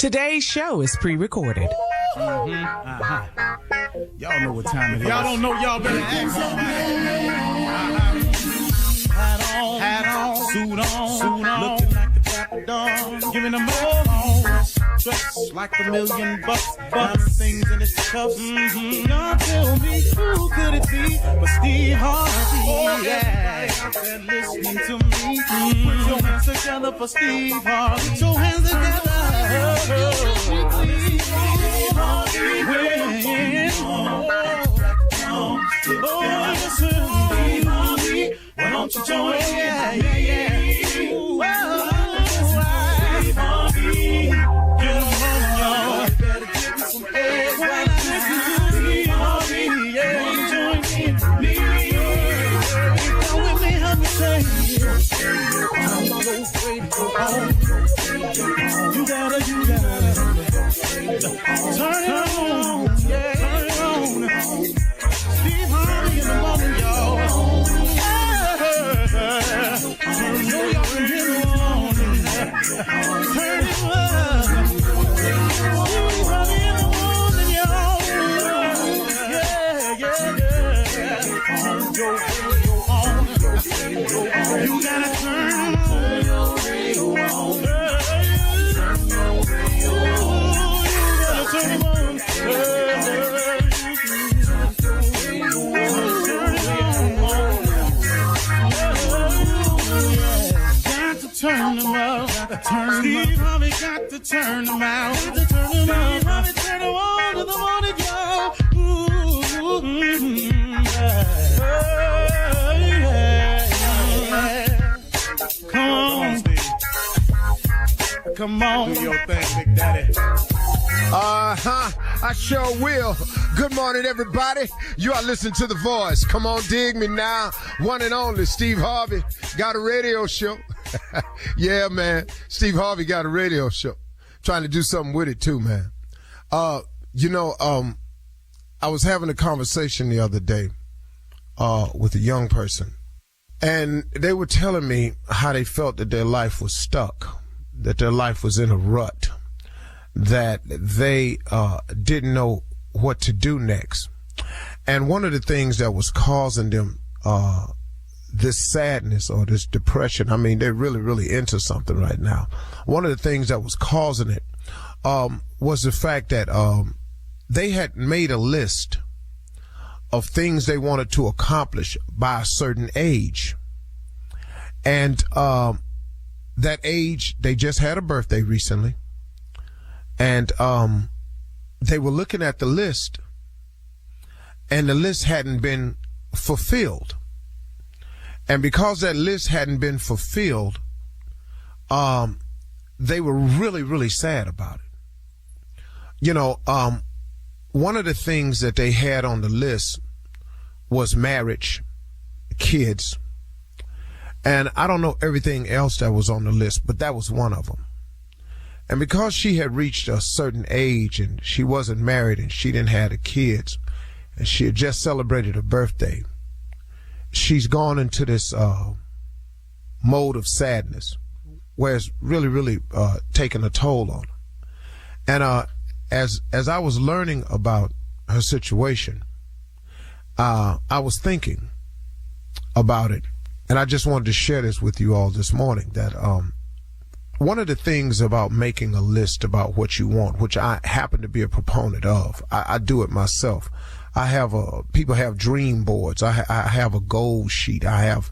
Today's show is pre-recorded. Y'all know what time it is. Y'all don't know, y'all better ask somebody. Hat on, suit on, looking like the Dapper Dawn, giving them all dressed like $1 million bucks, things in his cuffs. Now tell me, who could it be but Steve Harvey? Oh, yeah, out there listening to me. Put your hands together for Steve Harvey. Put your hands together. Steve Harvey, why don't you join? Yeah. Steve Harvey, get on, y'all. Better give me some eggs right now. Steve Harvey, join me. Come with me, help me say. I'm so afraid to go home. You gotta turn it on. Turn it on. Steve Harvey in the morning, y'all. Turn it up. Harvey in the morning, y'all. Yeah. Turn your radio on. You gotta turn your radio on. Turn it on. Turn them out. Steve Harvey got to turn them out. Steve Harvey turn them on to the morning, y'all. Come on. Do your thing, Big Daddy. I sure will. Good morning, everybody. You are listening to The Voice. Come on, dig me now. One and only Steve Harvey got a radio show. Yeah, man. Steve Harvey got a radio show. Trying to do something with it, too, man. I was having a conversation the other day with a young person. And they were telling me how they felt that their life was stuck, that their life was in a rut, that they didn't know what to do next. And one of the things that was causing them this sadness or this depression, I mean, they're really, really into something right now. One of the things that was causing it was the fact that they had made a list of things they wanted to accomplish by a certain age. And that age, they just had a birthday recently. And they were looking at the list, and the list hadn't been fulfilled. And because that list hadn't been fulfilled, they were really, really sad about it. You know, one of the things that they had on the list was marriage, kids, and I don't know everything else that was on the list, but that was one of them. And because she had reached a certain age and she wasn't married and she didn't have the kids and she had just celebrated her birthday, she's gone into this mode of sadness where it's really, really taking a toll on her. And as I was learning about her situation, I was thinking about it, and I just wanted to share this with you all this morning, that one of the things about making a list about what you want, which I happen to be a proponent of, I do it myself. I have people have dream boards. I have a goal sheet. I've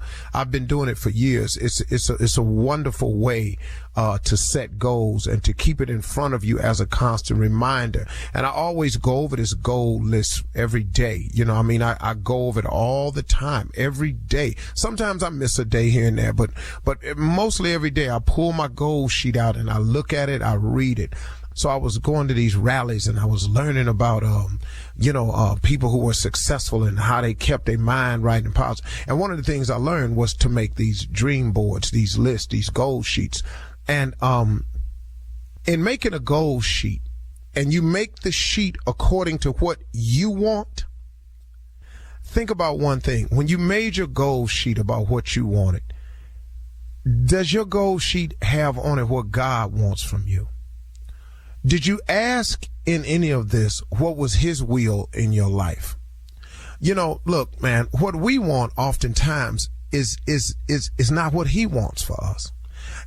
been doing it for years. It's a wonderful way to set goals and to keep it in front of you as a constant reminder. And I always go over this goal list every day. You know, I mean, I go over it all the time, every day. Sometimes I miss a day here and there, but mostly every day I pull my goal sheet out and I look at it, I read it. So I was going to these rallies and I was learning about, people who were successful and how they kept their mind right and positive. And one of the things I learned was to make these dream boards, these lists, these goal sheets. And in making a goal sheet, and you make the sheet according to what you want, think about one thing. When you made your goal sheet about what you wanted, does your goal sheet have on it what God wants from you? Did you ask in any of this what was his will in your life? You know, look, man, what we want oftentimes is not what he wants for us.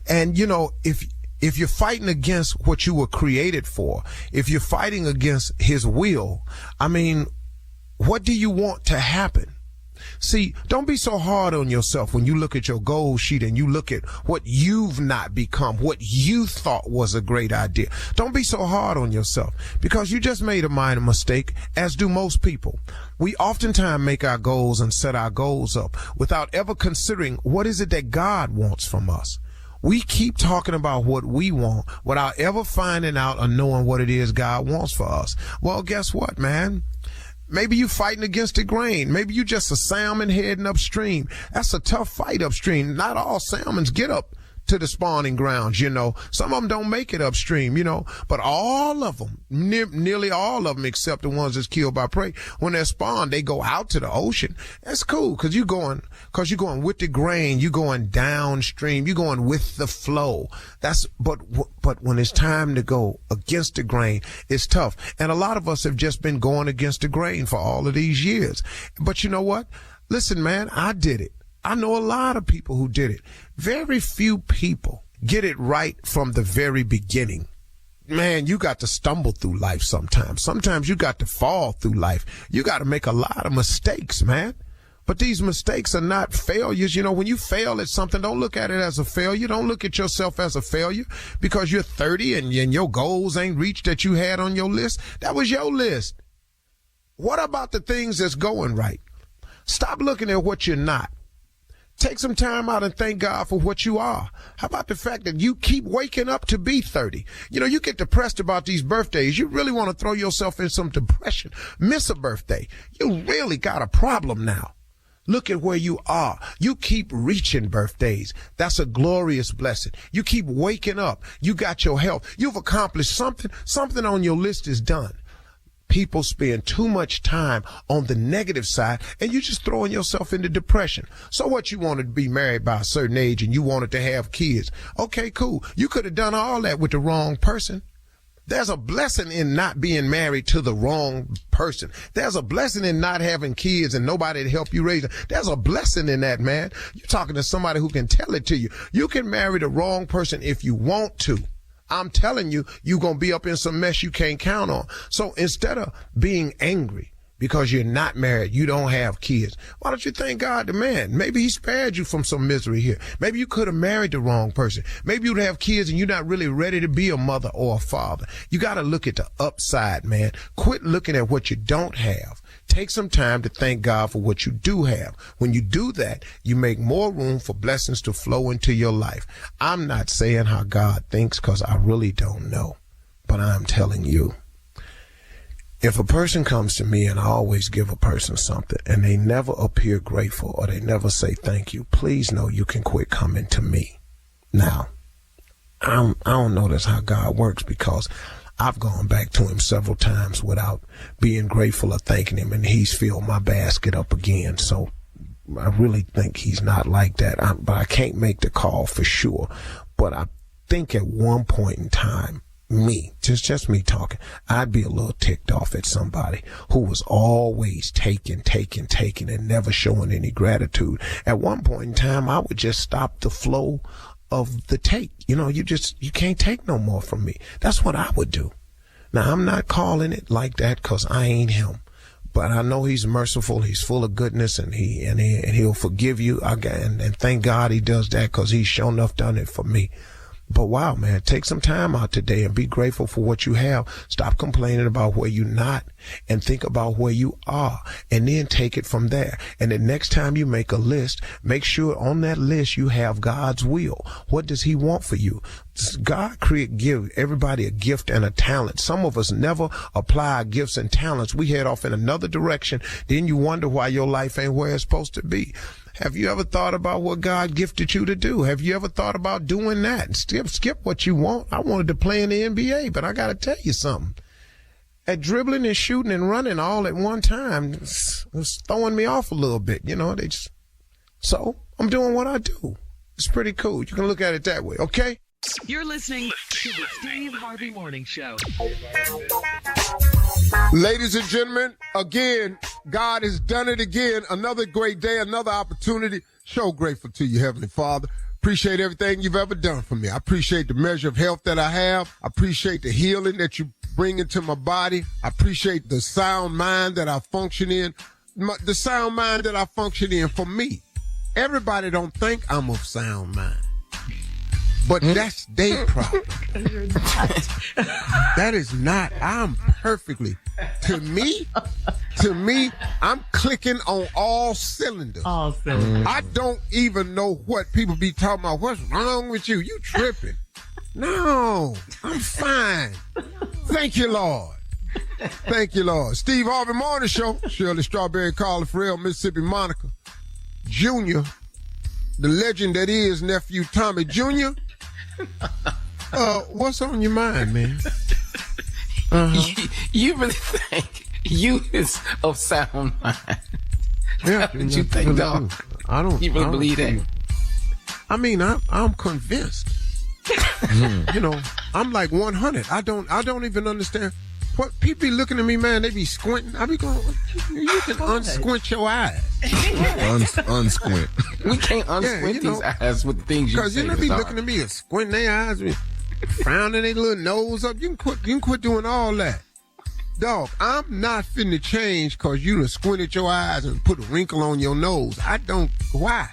And, you know, if you're fighting against what you were created for, if you're fighting against his will, I mean, what do you want to happen? See, don't be so hard on yourself when you look at your goal sheet and you look at what you've not become, what you thought was a great idea. Don't be so hard on yourself because you just made a minor mistake, as do most people. We oftentimes make our goals and set our goals up without ever considering what is it that God wants from us. We keep talking about what we want without ever finding out or knowing what it is God wants for us. Well, guess what, man? Maybe you fighting against the grain. Maybe you just a salmon heading upstream. That's a tough fight upstream. Not all salmons get up to the spawning grounds, you know. Some of them don't make it upstream, you know, but all of them, nearly all of them, except the ones that's killed by prey, when they're spawned, they go out to the ocean. That's cool because you're going with the grain, you're going downstream, you're going with the flow. But when it's time to go against the grain, it's tough. And a lot of us have just been going against the grain for all of these years. But you know what? Listen, man, I did it. I know a lot of people who did it. Very few people get it right from the very beginning. Man, you got to stumble through life sometimes. Sometimes you got to fall through life. You got to make a lot of mistakes, man. But these mistakes are not failures. You know, when you fail at something, don't look at it as a failure. Don't look at yourself as a failure because you're 30 and your goals ain't reached that you had on your list. That was your list. What about the things that's going right? Stop looking at what you're not. Take some time out and thank God for what you are. How about the fact that you keep waking up to be 30? You know, you get depressed about these birthdays. You really want to throw yourself in some depression. Miss a birthday. You really got a problem now. Look at where you are. You keep reaching birthdays. That's a glorious blessing. You keep waking up. You got your health. You've accomplished something. Something on your list is done. People spend too much time on the negative side and you're just throwing yourself into depression. So what, you wanted to be married by a certain age and you wanted to have kids. Okay, cool. You could have done all that with the wrong person. There's a blessing in not being married to the wrong person. There's a blessing in not having kids and nobody to help you raise them. There's a blessing in that, man. You're talking to somebody who can tell it to you. You can marry the wrong person if you want to. I'm telling you, you're going to be up in some mess you can't count on. So instead of being angry because you're not married, you don't have kids, why don't you thank God, the man? Maybe he spared you from some misery here. Maybe you could have married the wrong person. Maybe you'd have kids and you're not really ready to be a mother or a father. You got to look at the upside, man. Quit looking at what you don't have. Take some time to thank God for what you do have. When you do that, you make more room for blessings to flow into your life. I'm not saying how God thinks because I really don't know, but I'm telling you. If a person comes to me and I always give a person something and they never appear grateful or they never say thank you, please know you can quit coming to me. Now, I don't know that's how God works because I've gone back to him several times without being grateful or thanking him, and he's filled my basket up again. So I really think he's not like that. But I can't make the call for sure. But I think at one point in time, just me talking, I'd be a little ticked off at somebody who was always taking and never showing any gratitude. At one point in time, I would just stop the flow of the take. You know, you can't take no more from me. That's what I would do. Now, I'm not calling it like that because I ain't him, but I know he's merciful. He's full of goodness and he'll forgive you. And thank God he does that because he's sure enough done it for me. But wow, man, take some time out today and be grateful for what you have. Stop complaining about where you're not and think about where you are and then take it from there. And the next time you make a list, make sure on that list you have God's will. What does he want for you? God give everybody a gift and a talent. Some of us never apply our gifts and talents. We head off in another direction. Then you wonder why your life ain't where it's supposed to be. Have you ever thought about what God gifted you to do? Have you ever thought about doing that? Skip what you want. I wanted to play in the NBA, but I got to tell you something. At dribbling and shooting and running all at one time, it was throwing me off a little bit. You know, so I'm doing what I do. It's pretty cool. You can look at it that way, okay? You're listening to the Steve Harvey Morning Show. Ladies and gentlemen, again, God has done it again. Another great day, another opportunity. So grateful to you, Heavenly Father. Appreciate everything you've ever done for me. I appreciate the measure of health that I have. I appreciate the healing that you bring into my body. I appreciate the sound mind that I function in. The sound mind that I function in for me. Everybody don't think I'm of sound mind. But that's their problem. That is not. I'm perfectly. To me, I'm clicking on all cylinders. All cylinders. I don't even know what people be talking about. What's wrong with you? You tripping. No, I'm fine. Thank you, Lord. Thank you, Lord. Steve Harvey Morning Show. Shirley Strawberry, Carla Farrell, Mississippi Monica. Junior, the legend that is nephew Tommy Jr. What's on your mind, man? You really think you is of sound mind? Yeah, What you think, dog? I don't. You really believe that? I mean, I'm convinced. You know, I'm like 100. I don't even understand. What people be looking at me, man, they be squinting. I be going, you can unsquint your eyes. Unsquint. We can't unsquint these eyes with the things you say. Because you know, be looking at me and squinting their eyes, frowning their little nose up. You can quit doing all that. Dog, I'm not finna change because you done squinted your eyes and put a wrinkle on your nose. I don't. Why?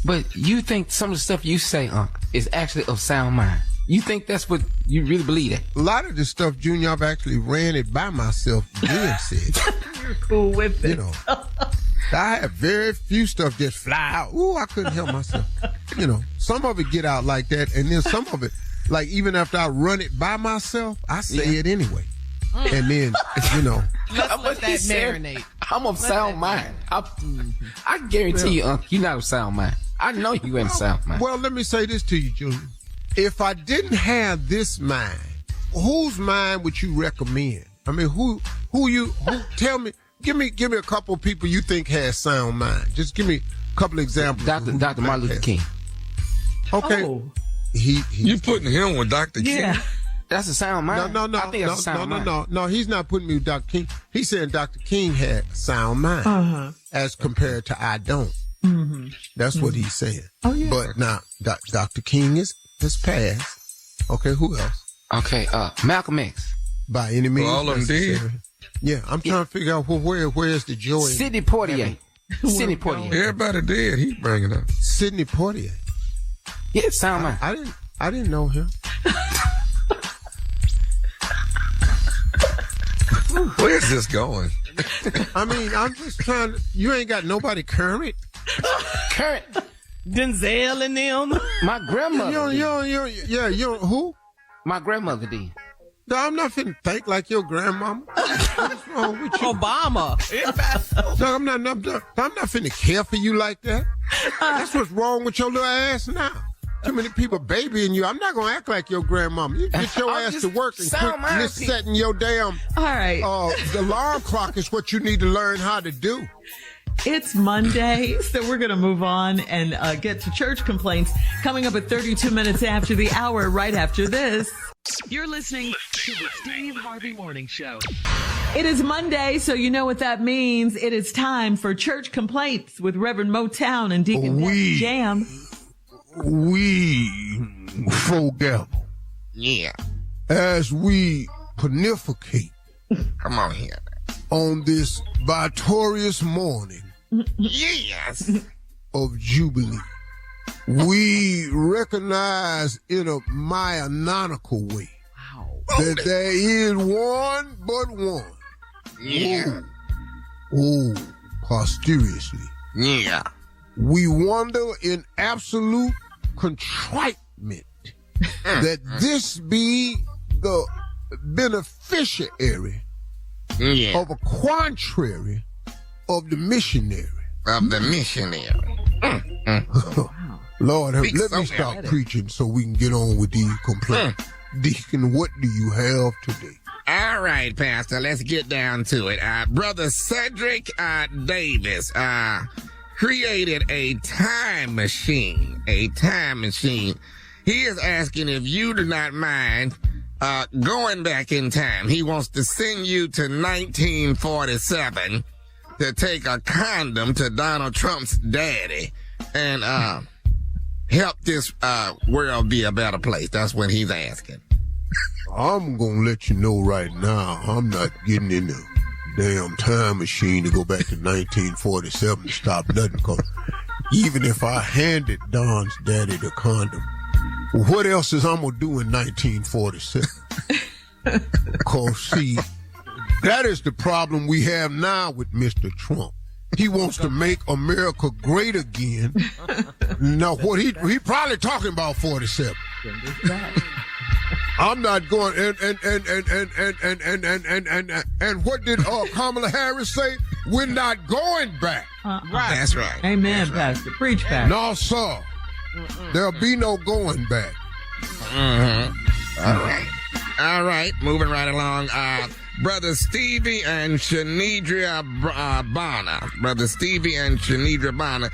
But you think some of the stuff you say, is actually of sound mind. You think that's what you really believe that? A lot of the stuff, Junior, I've actually ran it by myself then said. You're cool with it. You know, I have very few stuff just fly out. Ooh, I couldn't help myself. You know, some of it get out like that, and then some of it, like even after I run it by myself, I say it anyway. And then, you know. Let's let that marinate. I'm of sound mind. I guarantee you, you're not of sound mind. I know you ain't sound mind. Well, let me say this to you, Junior. If I didn't have this mind, whose mind would you recommend? I mean, who tell me, give me a couple of people you think has sound mind. Just give me a couple of examples. Dr. Martin Luther King. Okay. Oh. You putting him with Dr. Yeah. King? That's a sound mind. No, I think that's a sound mind. No, he's not putting me with Dr. King. He's saying Dr. King had sound mind as compared to I don't. Mm-hmm. That's what he's saying. Oh, yeah. But now, Dr. King has passed. Okay, who else? Okay, Malcolm X. By any means. All of them did. Yeah, I'm trying to figure out where's the joy. Sidney Poitier. Sidney Poitier. Everybody did. He bringing up. Sidney Poitier. Yeah, sound mind. I didn't know him. Where's this going? I mean, I'm just trying to, you ain't got nobody current. Current. Denzel and them. My grandmother. You who? My grandmother did. No, I'm not finna think like your grandmama. What's wrong with you? Obama. No, I'm not finna care for you like that. That's what's wrong with your little ass now. Too many people babying you. I'm not gonna act like your grandmama. You get your ass to work and quit setting your damn. All right. The alarm clock is what you need to learn how to do. It's Monday, so we're going to move on and get to church complaints coming up at 32 minutes after the hour, right after this. You're listening to the Steve Harvey Morning Show. It is Monday, so you know what that means. It is time for church complaints with Reverend Motown and Deacon Jam. We foregather. Yeah. As we pontificate. Come on here. On this victorious morning. Yes. Of Jubilee. We recognize in a Mayanonical way that there is one but one. Yeah. Oh, posteriorly. Yeah. We wonder in absolute contritenment that this be the beneficiary of a contrary of the missionary. Lord, let me stop preaching so we can get on with these complaints. Deacon, what do you have today? All right, Pastor, let's get down to it. Brother Cedric Davis created a time machine. He he is asking if you do not mind going back in time. He wants to send you to 1947 to take a condom to Donald Trump's daddy and help this world be a better place. That's what he's asking. I'm gonna let you know right now, I'm not getting in the damn time machine to go back to 1947 to stop nothing, because even if I handed Don's daddy the condom, what else is I'm gonna do in 1947? Because, see, that is the problem we have now with Mr. Trump. He wants to make America great again. Now, what he probably talking about 47. I'm not going, and what did Kamala Harris say? We're not going back. Right. That's right. Amen, That's Pastor. Preach, Pastor. No, sir. There'll be no going back. All right. Moving right along. Brother Stevie and Shanidra Bonner. Brother Stevie and Shanidra Bonner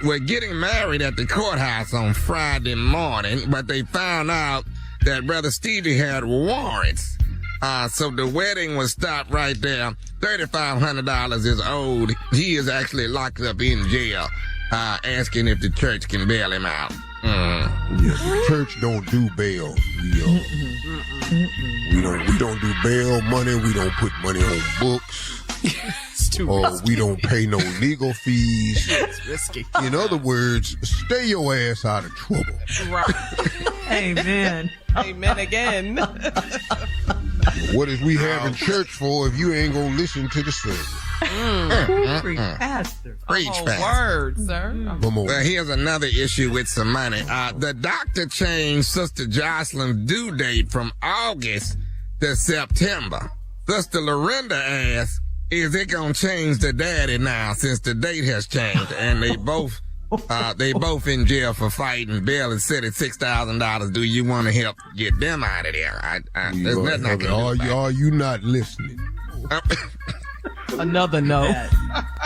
were getting married at the courthouse on Friday morning, but they found out that Brother Stevie had warrants. So the wedding was stopped right there. $3,500 is owed. He is actually locked up in jail, asking if the church can bail him out. Yes, the church don't do bail. We don't do bail money. We don't put money on books. We don't pay no legal fees. It's risky. In other words, stay your ass out of trouble. Right. Amen. Amen again. What is we having church for if you ain't gonna listen to the service? Preach, Pastor. Preach, Pastor. Word, sir. Come on. Well, here's another issue with some money. The doctor changed Sister Jocelyn's due date from August to September. Sister Lorinda asked, is it gonna change the daddy now since the date has changed? And they both in jail for fighting. Bail is set at $6,000. Do you want to help get them out of there? There's nothing I can do. Are you not listening? Another no.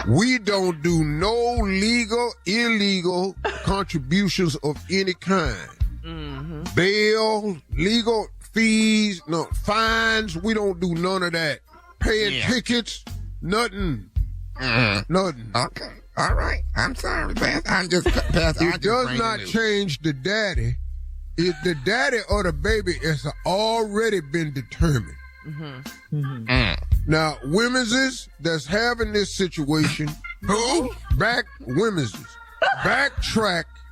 We don't do no legal, illegal contributions of any kind. Bail, legal fees, no fines. We don't do none of that. Paying tickets, nothing. Nothing. Okay. All right. I'm sorry, Pastor. It does not change the daddy. If the daddy or the baby has already been determined. Now, women's that's having this situation, backtrack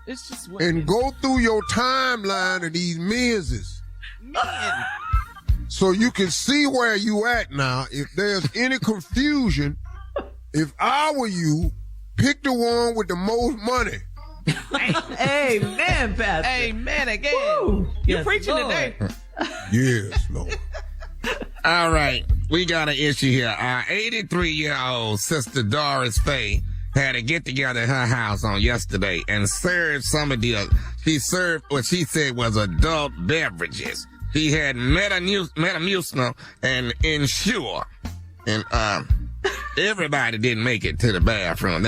It's just and go through your timeline of these men's, so you can see where you at now. If there's any confusion, if I were you, pick the one with the most money. Amen, Pastor. Amen again. Woo. You're Yes, preaching Lord. today. Yes, Lord. All right. We got an issue here. Our 83-year-old sister Doris Faye had a get-together at her house on yesterday and served she served what she said was adult beverages. She had Metamucil and Ensure. And everybody didn't make it to the bathroom.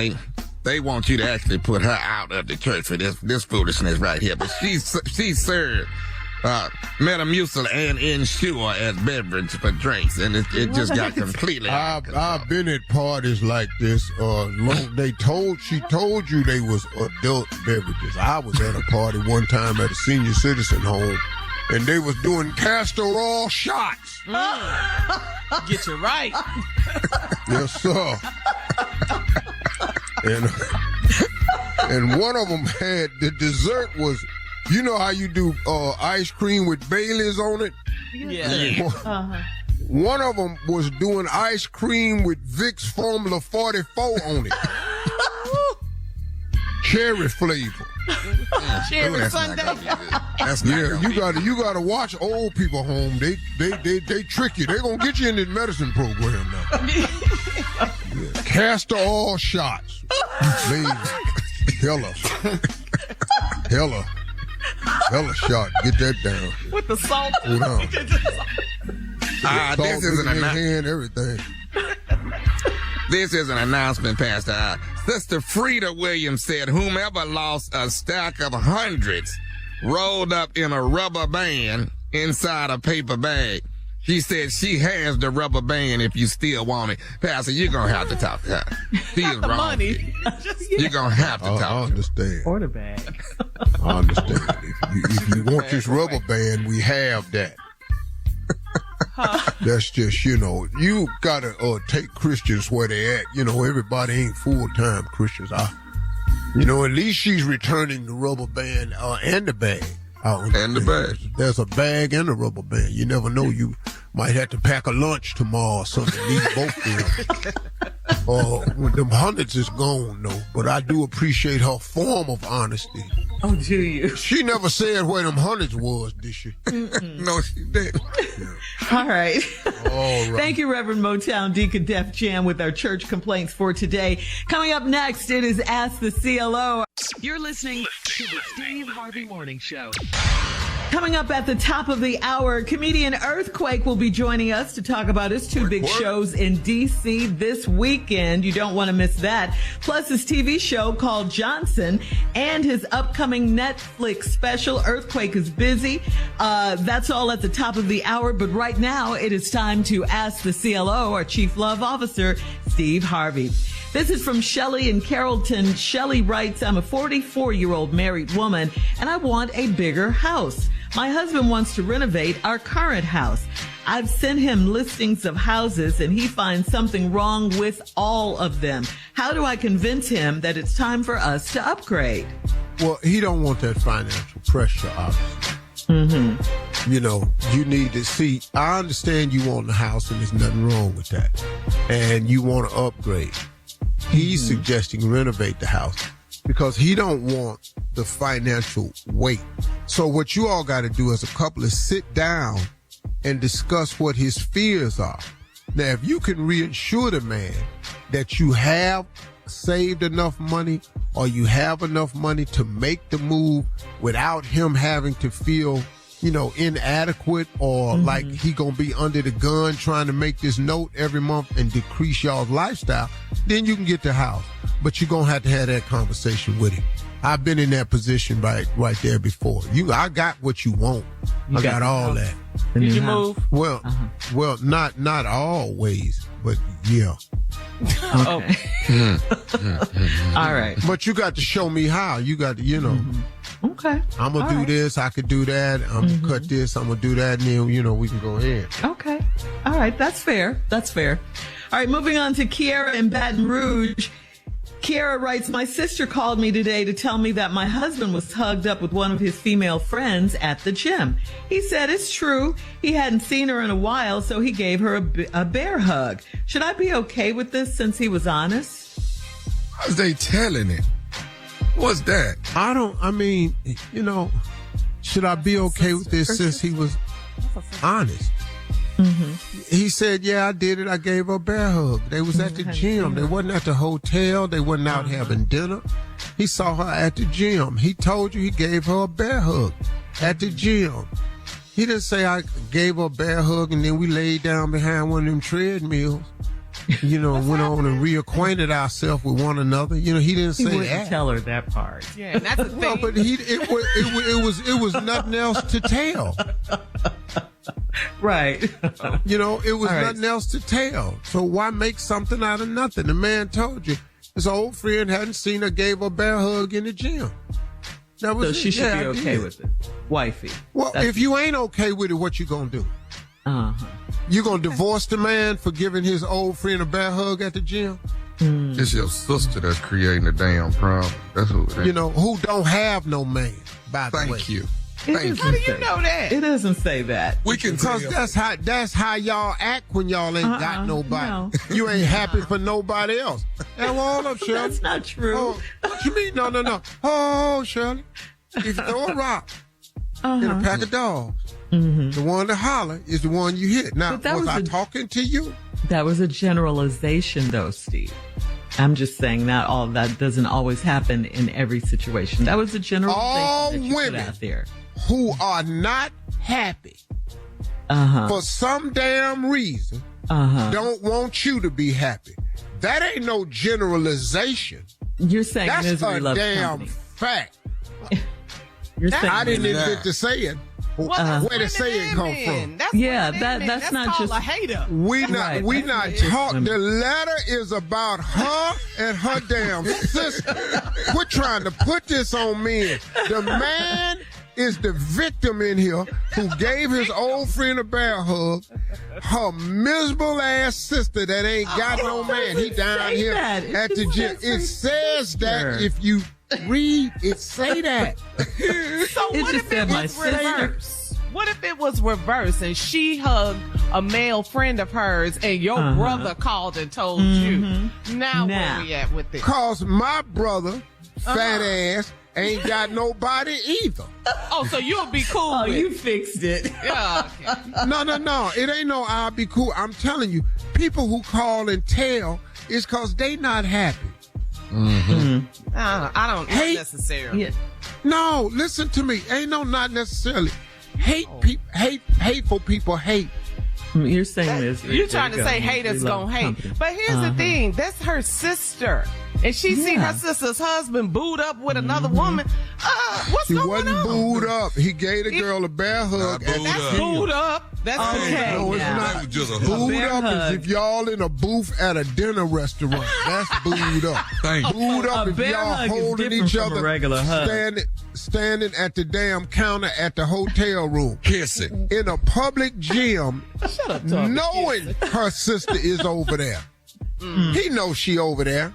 They want you to actually put her out of the church for this foolishness right here. But she served Metamucil and Ensure as beverage for drinks, and it just got completely out of control. I've been at parties like this. She told you they was adult beverages. I was at a party one time at a senior citizen home, and they was doing castor oil shots. Get you right. Yes, sir. And one of them had the dessert was, you know how you do ice cream with Baileys on it? Yeah. One of them was doing ice cream with Vicks Formula 44 on it. Cherry flavor. Cherry Sunday. That's not you gotta watch old people home. They trick you. They gonna get you in this medicine program now. Castor oil shots. Hella shot. Get that down. With the salt. Hold on. This is an hand, everything. This is an announcement, Pastor. Sister Frida Williams said whomever lost a stack of hundreds rolled up in a rubber band inside a paper bag. She said she has the rubber band if you still want it. Pastor, you're going to have to talk to her. She's Not the wrong. money. You're going to have to I talk to her. understand. Or the bag. I understand. If you want this rubber band, we have that. That's just, you gotta take Christians where they at. Everybody ain't full-time Christians. At least she's returning the rubber band and the bag. And the bag. There's a bag and a rubber band. You never know. You might have to pack a lunch tomorrow or something. Need both of them. Them hundreds is gone, though. But I do appreciate her form of honesty. Oh, do you? She never said where them hundreds was, did she? No, she didn't. All right. All right. Thank you, Reverend Motown Deacon Def Jam, with our church complaints for today. Coming up next, it is Ask the CLO. You're listening to the Steve Harvey Morning Show. Coming up at the top of the hour, comedian Earthquake will be joining us to talk about his two big shows in D.C. this weekend. You don't want to miss that. Plus his TV show called Johnson and his upcoming Netflix special, Earthquake is Busy. That's all at the top of the hour. But right now, it is time to ask the CLO, our Chief Love Officer, Steve Harvey. This is from Shelley in Carrollton. Shelley writes, I'm a 44-year-old married woman, and I want a bigger house. My husband wants to renovate our current house. I've sent him listings of houses, and he finds something wrong with all of them. How do I convince him that it's time for us to upgrade? Well, he don't want that financial pressure, obviously. Mm-hmm. You need to see, I understand you want the house, and there's nothing wrong with that. And you want to upgrade. He's suggesting renovate the house because he don't want the financial weight. So what you all got to do as a couple is sit down and discuss what his fears are. Now, if you can reassure the man that you have saved enough money or you have enough money to make the move without him having to feel inadequate or like he gonna be under the gun trying to make this note every month and decrease y'all's lifestyle, then you can get the house. But you're gonna have to have that conversation with him. I've been in that position right there before. I got what you want. I got all that. Did you move? Well, not always, but yeah. Okay. All right. But you got to show me how. You got to, Okay. I'm going to do this. I could do that. I'm going to cut this. I'm going to do that. And then, we can go ahead. Okay. All right. That's fair. All right. Moving on to Kiara in Baton Rouge. Kiara writes, my sister called me today to tell me that my husband was hugged up with one of his female friends at the gym. He said it's true. He hadn't seen her in a while, so he gave her a bear hug. Should I be okay with this since he was honest? How's they telling it? What's that? Should I be okay with this since he was honest? He said, yeah, I did it. I gave her a bear hug. They was at the gym. They wasn't at the hotel. They wasn't out having dinner. He saw her at the gym. He told you he gave her a bear hug at the gym. He didn't say I gave her a bear hug and then we laid down behind one of them treadmills. Went on and reacquainted ourselves with one another. He didn't say He wouldn't that. tell her that part. Yeah, that's the thing. No, but it was nothing else to tell. Right. It was nothing else to tell. So why make something out of nothing? The man told you his old friend hadn't seen her, gave her a bear hug in the gym. That was So she should be okay with it. Wifey. Well, if you ain't okay with it, what you gonna do? You gonna divorce the man for giving his old friend a bear hug at the gym? It's your sister that's creating the damn problem. That's who it is. Who don't have no man, by the way. Thank you. How do you know that? It doesn't say that. We can tell. Because that's how y'all act when y'all ain't got nobody. No. You ain't happy for nobody else. Hey, hold up, Shirley. That's not true. Oh, what you mean? No. Oh, Shirley. If you throw a rock in a pack of dogs, the one to holler is the one you hit. Now, was I talking to you? That was a generalization, though, Steve. I'm just saying that all that doesn't always happen in every situation. That was a generalization All that you women put out there. who are not happy for some damn reason don't want you to be happy. That ain't no generalization. You're saying That's misery a loves damn company. fact. You're saying I didn't invent to say it. Where the saying come from? That's not just a hater. We not talk. The letter is about her and her damn sister. Quit trying to put this on men. The man is the victim in here who gave his old friend a bear hug. Her miserable ass sister that ain't got no man. He down here at the gym. It says that if you read it, say that. So what if it was reversed? What if it was reversed and she hugged a male friend of hers and your brother called and told you? Now where we at with this? Cause my brother, fat ass, ain't got nobody either. Oh, so you'll be cool with you fixed it. Yeah, okay. No. It ain't no I'll be cool. I'm telling you, people who call and tell is cause they not happy. I don't necessarily. Yeah. No, listen to me. Ain't no not necessarily. Hateful people hate. You're saying this. You're trying to say haters gonna hate. But here's the thing. That's her sister. And she seen her sister's husband booed up with another woman. What's going on? He wasn't booed up. He gave the girl a bear hug. That's booed up. That's okay. No, it's not. Just a Booed up is if y'all in a booth at a dinner restaurant. That's booed up. Thank you. Booed up if y'all holding each other, regular hug. standing at the damn counter at the hotel room. Kissing. In a public gym, knowing her sister is over there. He knows she over there.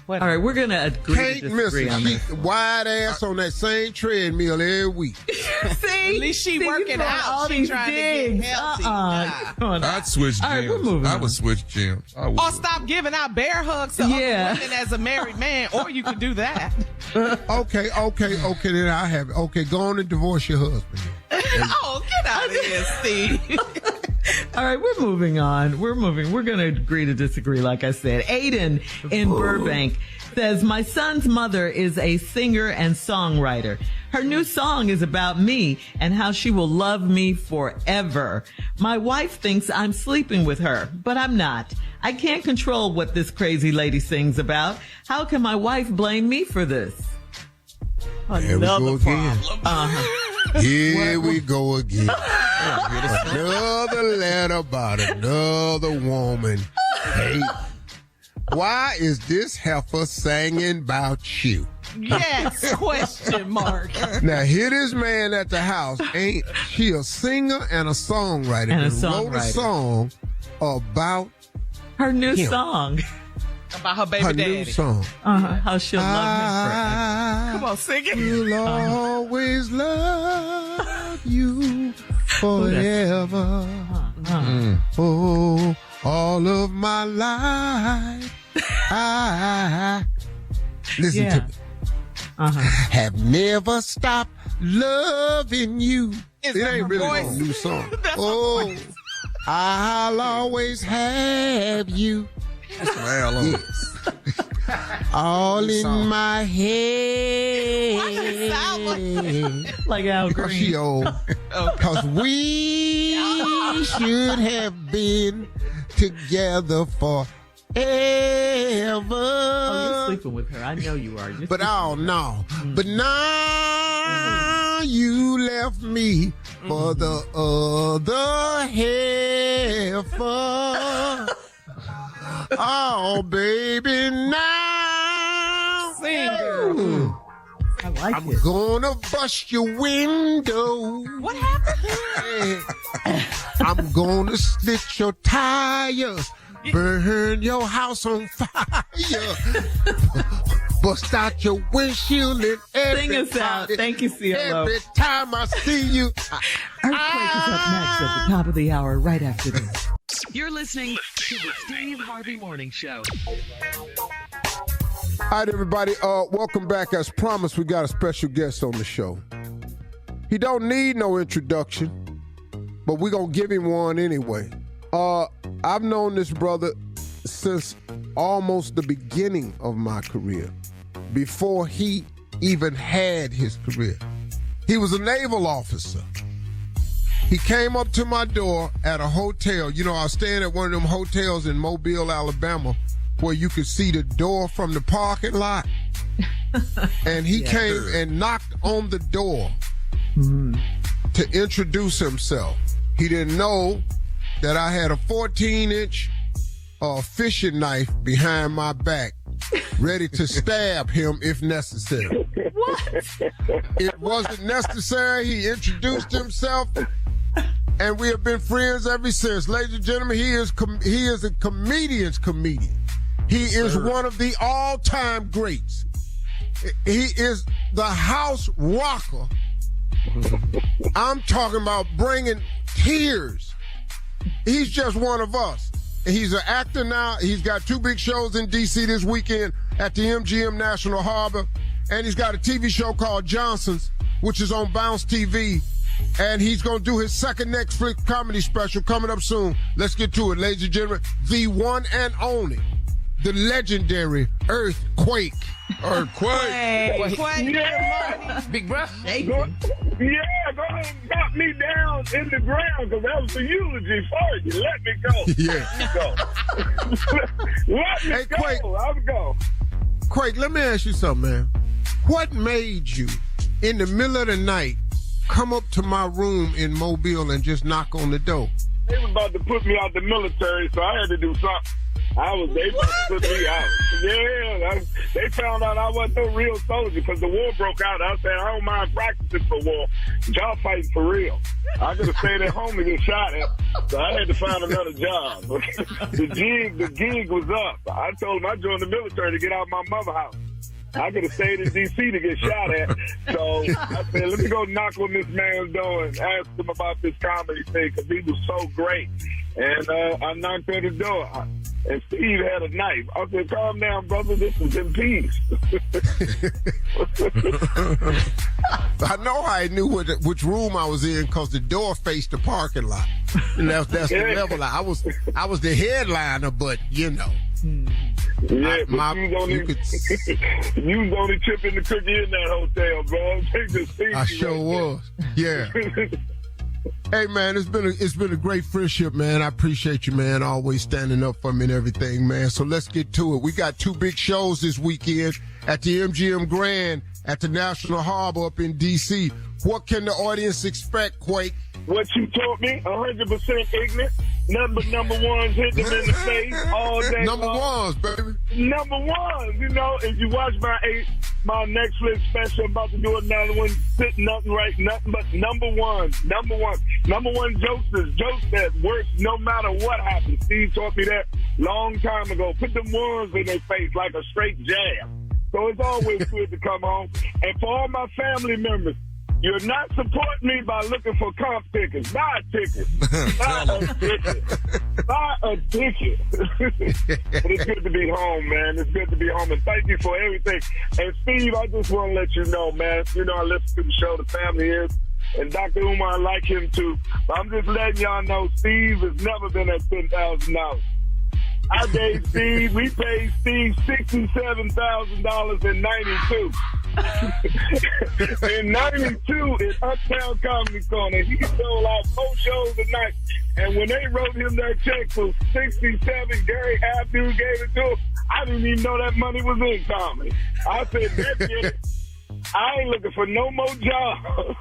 All right, we're going to agree Can't to miss disagree it. on She this. wide ass on that same treadmill every week. See? At least she you working throw out. all She these trying to digs. get healthy. Come on. I'd switch All right, we're gyms. moving I on. would switch gyms. I would. Or stop giving out bear hugs to other women as a married man. Or you could do that. Okay, then I have it. Okay, go on and divorce your husband. Oh, get out of here, Steve. All right, we're moving on. We're going to agree to disagree, like I said. Aiden in Burbank says, my son's mother is a singer and songwriter. Her new song is about me and how she will love me forever. My wife thinks I'm sleeping with her, but I'm not. I can't control what this crazy lady sings about. How can my wife blame me for this? Here we go again. Here we go again. Another letter about another woman. Hey, why is this heifer singing about you? Yes, question mark. Now, here this man at the house, ain't she a singer and a songwriter? And a wrote a song about her new him. song. About her baby her daddy. new song. How she'll love him forever. Come on, sing it. Will always love you forever. Oh, all of my life. I listen to me. Have never stopped loving you. Is It that ain't her really voice? a new song. That's her Oh, voice. I'll always have you. Yes. All in my head. Why does it sound Like Al Because Green. she old. Because we should have been together forever. Oh, you're sleeping with her. I know you are. But oh no. But now you left me for the other heifer. Oh, baby, now. Sing, girl. I like I'm it. gonna bust your window. What happened? I'm gonna slit your tires, burn your house on fire, bust out your windshield and Sing us out. Thank you, CLO. every time I see you. Earthquake is up next at the top of the hour, right after this. You're listening to the Steve Harvey Morning Show. All right, everybody. Welcome back. As promised, we got a special guest on the show. He don't need no introduction, but we're going to give him one anyway. I've known this brother since almost the beginning of my career, before he even had his career. He was a naval officer. He came up to my door at a hotel. You know, I was staying at one of them hotels in Mobile, Alabama, where you could see the door from the parking lot. And he came and knocked on the door to introduce himself. He didn't know that I had a 14-inch fishing knife behind my back, ready to stab him if necessary. What? It wasn't necessary. He introduced himself, and we have been friends ever since. Ladies and gentlemen, he is a comedian's comedian. He is one of the all-time greats. He is the house rocker. I'm talking about bringing tears. He's just one of us. He's an actor now. He's got 2 big shows in D.C. this weekend at the MGM National Harbor. And he's got a TV show called Johnson's, which is on Bounce TV. And he's going to do his second Netflix comedy special coming up soon. Let's get to it, ladies and gentlemen. The one and only, the legendary Earthquake. Quake. Yeah. Big bruh. Go ahead and knock me down in the ground, because that was the eulogy for you. Let me go. Let me go. Quake. I'll go. Quake, let me ask you something, man. What made you, in the middle of the night, come up to my room in Mobile and just knock on the door? They was about to put me out the military, so I had to do something. They put me out. Yeah, they found out I wasn't no real soldier because the war broke out. I said, I don't mind practicing for war. Y'all fighting for real. I could have stayed at home and get shot at, so I had to find another job. The gig was up. I told him I joined the military to get out of my mother house. I could have stayed in D.C. to get shot at. So I said, let me go knock on this man's door and ask him about this comedy thing because he was so great. And I knocked on the door. And Steve had a knife. I said, calm down, brother. This is in peace. I know I knew which room I was in because the door faced the parking lot. And that's the level. I was the headliner, but you know. Yeah, you was only chipping the cookie in that hotel, bro. I sure was. Yeah. Hey, man, it's been a great friendship, man. I appreciate you, man, always standing up for me and everything, man. So let's get to it. We got 2 big shows this weekend at the MGM Grand at the National Harbor up in D.C. What can the audience expect, Quake? What you taught me, 100% ignorant. Number ones hitting them in the face all day. Number ones, baby. Number ones, you know, if you watch my Netflix special, I'm about to do another one, nothing but number one jokes that works no matter what happens. Steve taught me that long time ago. Put them ones in their face like a straight jab. So it's always good to come home. And for all my family members, you're not supporting me by looking for comp tickets. Buy a ticket. Buy a ticket. But it's good to be home, man. It's good to be home. And thank you for everything. And Steve, I just want to let you know, man. You know, I listen to the show, The Family Is. And Dr. Umar, I like him too. But I'm just letting y'all know Steve has never been at $10,000. I gave Steve, we paid Steve $67,000 in 92. In 92, in Uptown Comedy Corner, he sold out 4 shows a night. And when they wrote him that check for $67, Gary Abdul gave it to him. I didn't even know that money was in comedy. I said, that's it. I ain't looking for no more jobs.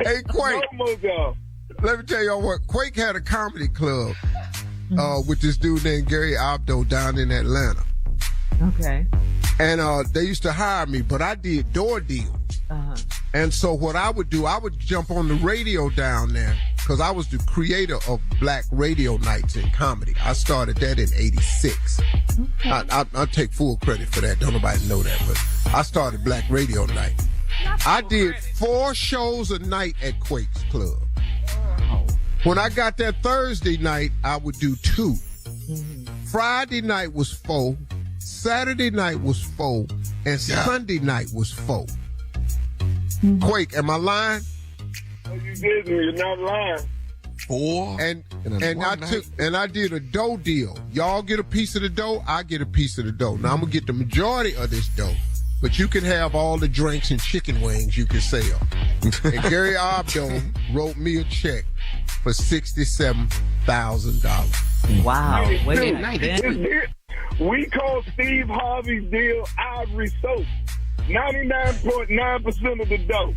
Hey, Quake. No more jobs. Let me tell y'all what. Quake had a comedy club with this dude named Gary Abdul down in Atlanta. Okay. And they used to hire me, but I did door deals. And so what I would do, I would jump on the radio down there because I was the creator of Black Radio Nights in comedy. I started that in 86. Okay. I take full credit for that. Don't nobody know that, but I started Black Radio Night. I did 4 shows a night at Quake's Club. When I got that Thursday night, I would do 2. Friday night was 4. Saturday night was 4. And Sunday night was 4. Quake, am I lying? No, you didn't. You're not lying. 4. And I did a dough deal. Y'all get a piece of the dough, I get a piece of the dough. Now I'm gonna get the majority of this dough, but you can have all the drinks and chicken wings you can sell. And Gary Abdul wrote me a check for $67,000. $50,000. Wow. Wait a This deal- we call Steve Harvey's deal Ivory Soap. 99.9% of the dough.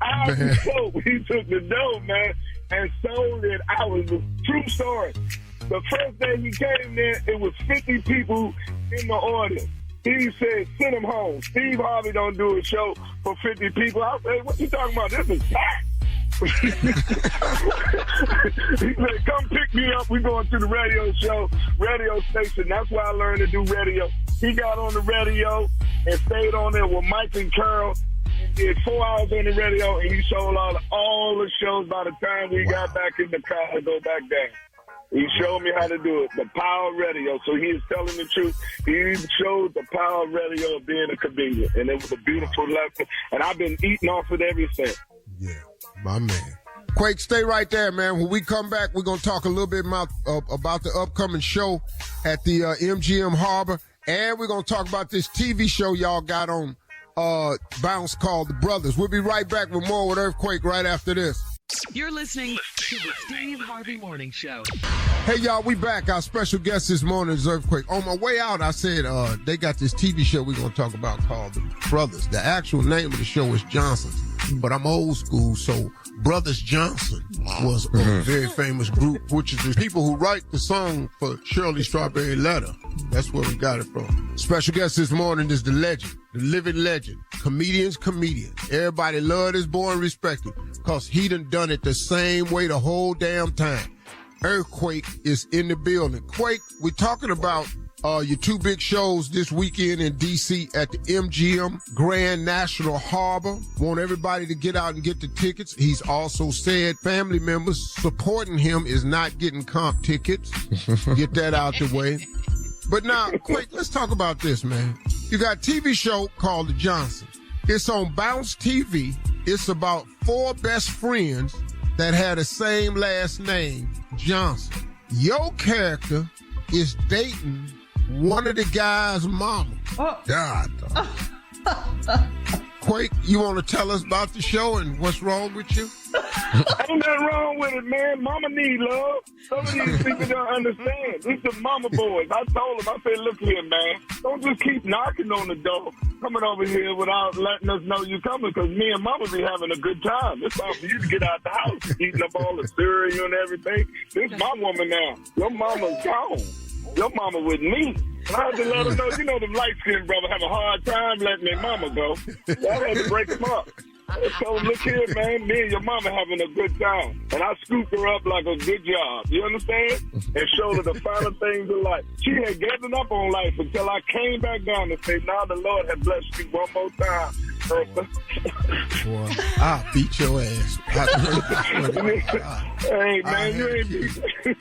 Ivory Soap. He took the dough, man, and sold it. I was a true story. The first day he came there, it was 50 people in the audience. He said, send him home. Steve Harvey don't do a show for 50 people. I said, what you talking about? This is packed. He said, come pick me up. We're going to the radio station. That's why I learned to do radio. He got on the radio and stayed on there with Mike and Carol and did 4 hours on the radio, and he sold out all the shows by the time we got back in the car to go back down. He showed me how to do it, the power of radio. So he is telling the truth. He showed the power of radio of being a comedian, and it was a beautiful lesson. And I've been eating off it ever since. Yeah, my man. Quake, stay right there, man. When we come back, we're going to talk a little bit about the upcoming show at the MGM Harbor. And we're going to talk about this TV show y'all got on Bounce called The Brothers. We'll be right back with more with Earthquake right after this. You're listening to the Steve Harvey Morning Show. Hey, y'all, we back. Our special guest this morning is Earthquake. On my way out, I said they got this TV show we're going to talk about called The Brothers. The actual name of the show is Johnson's, but I'm old school, so Brothers Johnson was a very famous group, which is the people who write the song for Shirley Strawberry Letter. That's where we got it from. Special guest this morning is the legend, the living legend, comedian's comedian. Everybody love this boy and respect him because he done it the same way the whole damn time. Earthquake is in the building. Quake, we're talking about your two big shows this weekend in D.C. at the MGM Grand National Harbor. Want everybody to get out and get the tickets. He's also said family members supporting him is not getting comp tickets. Get that out the way. But now, Quake, let's talk about this, man. You got a TV show called The Johnsons. It's on Bounce TV. It's about 4 best friends that had the same last name, Johnson. Your character is dating one of the guys' mama. Oh. God. Quake, you want to tell us about the show and what's wrong with you? Ain't nothing wrong with it, man. Mama need love. Some of these people don't understand. These are mama boys. I told them, I said, look here, man. Don't just keep knocking on the door, coming over here without letting us know you coming, because me and mama be having a good time. It's time for you to get out the house, eating up all the cereal and everything. This is my woman now. Your mama's gone. Your mama with me. And I had to let her know, you know, them light-skinned brother have a hard time letting their mama go. So I had to break them up. So look here, man, me and your mama having a good time. And I scooped her up like a good job. You understand? And showed her the finer things of life. She had given up on life until I came back down and said, now the Lord has blessed you one more time. Boy, I'll beat your ass. Hey, man, you ain't beat.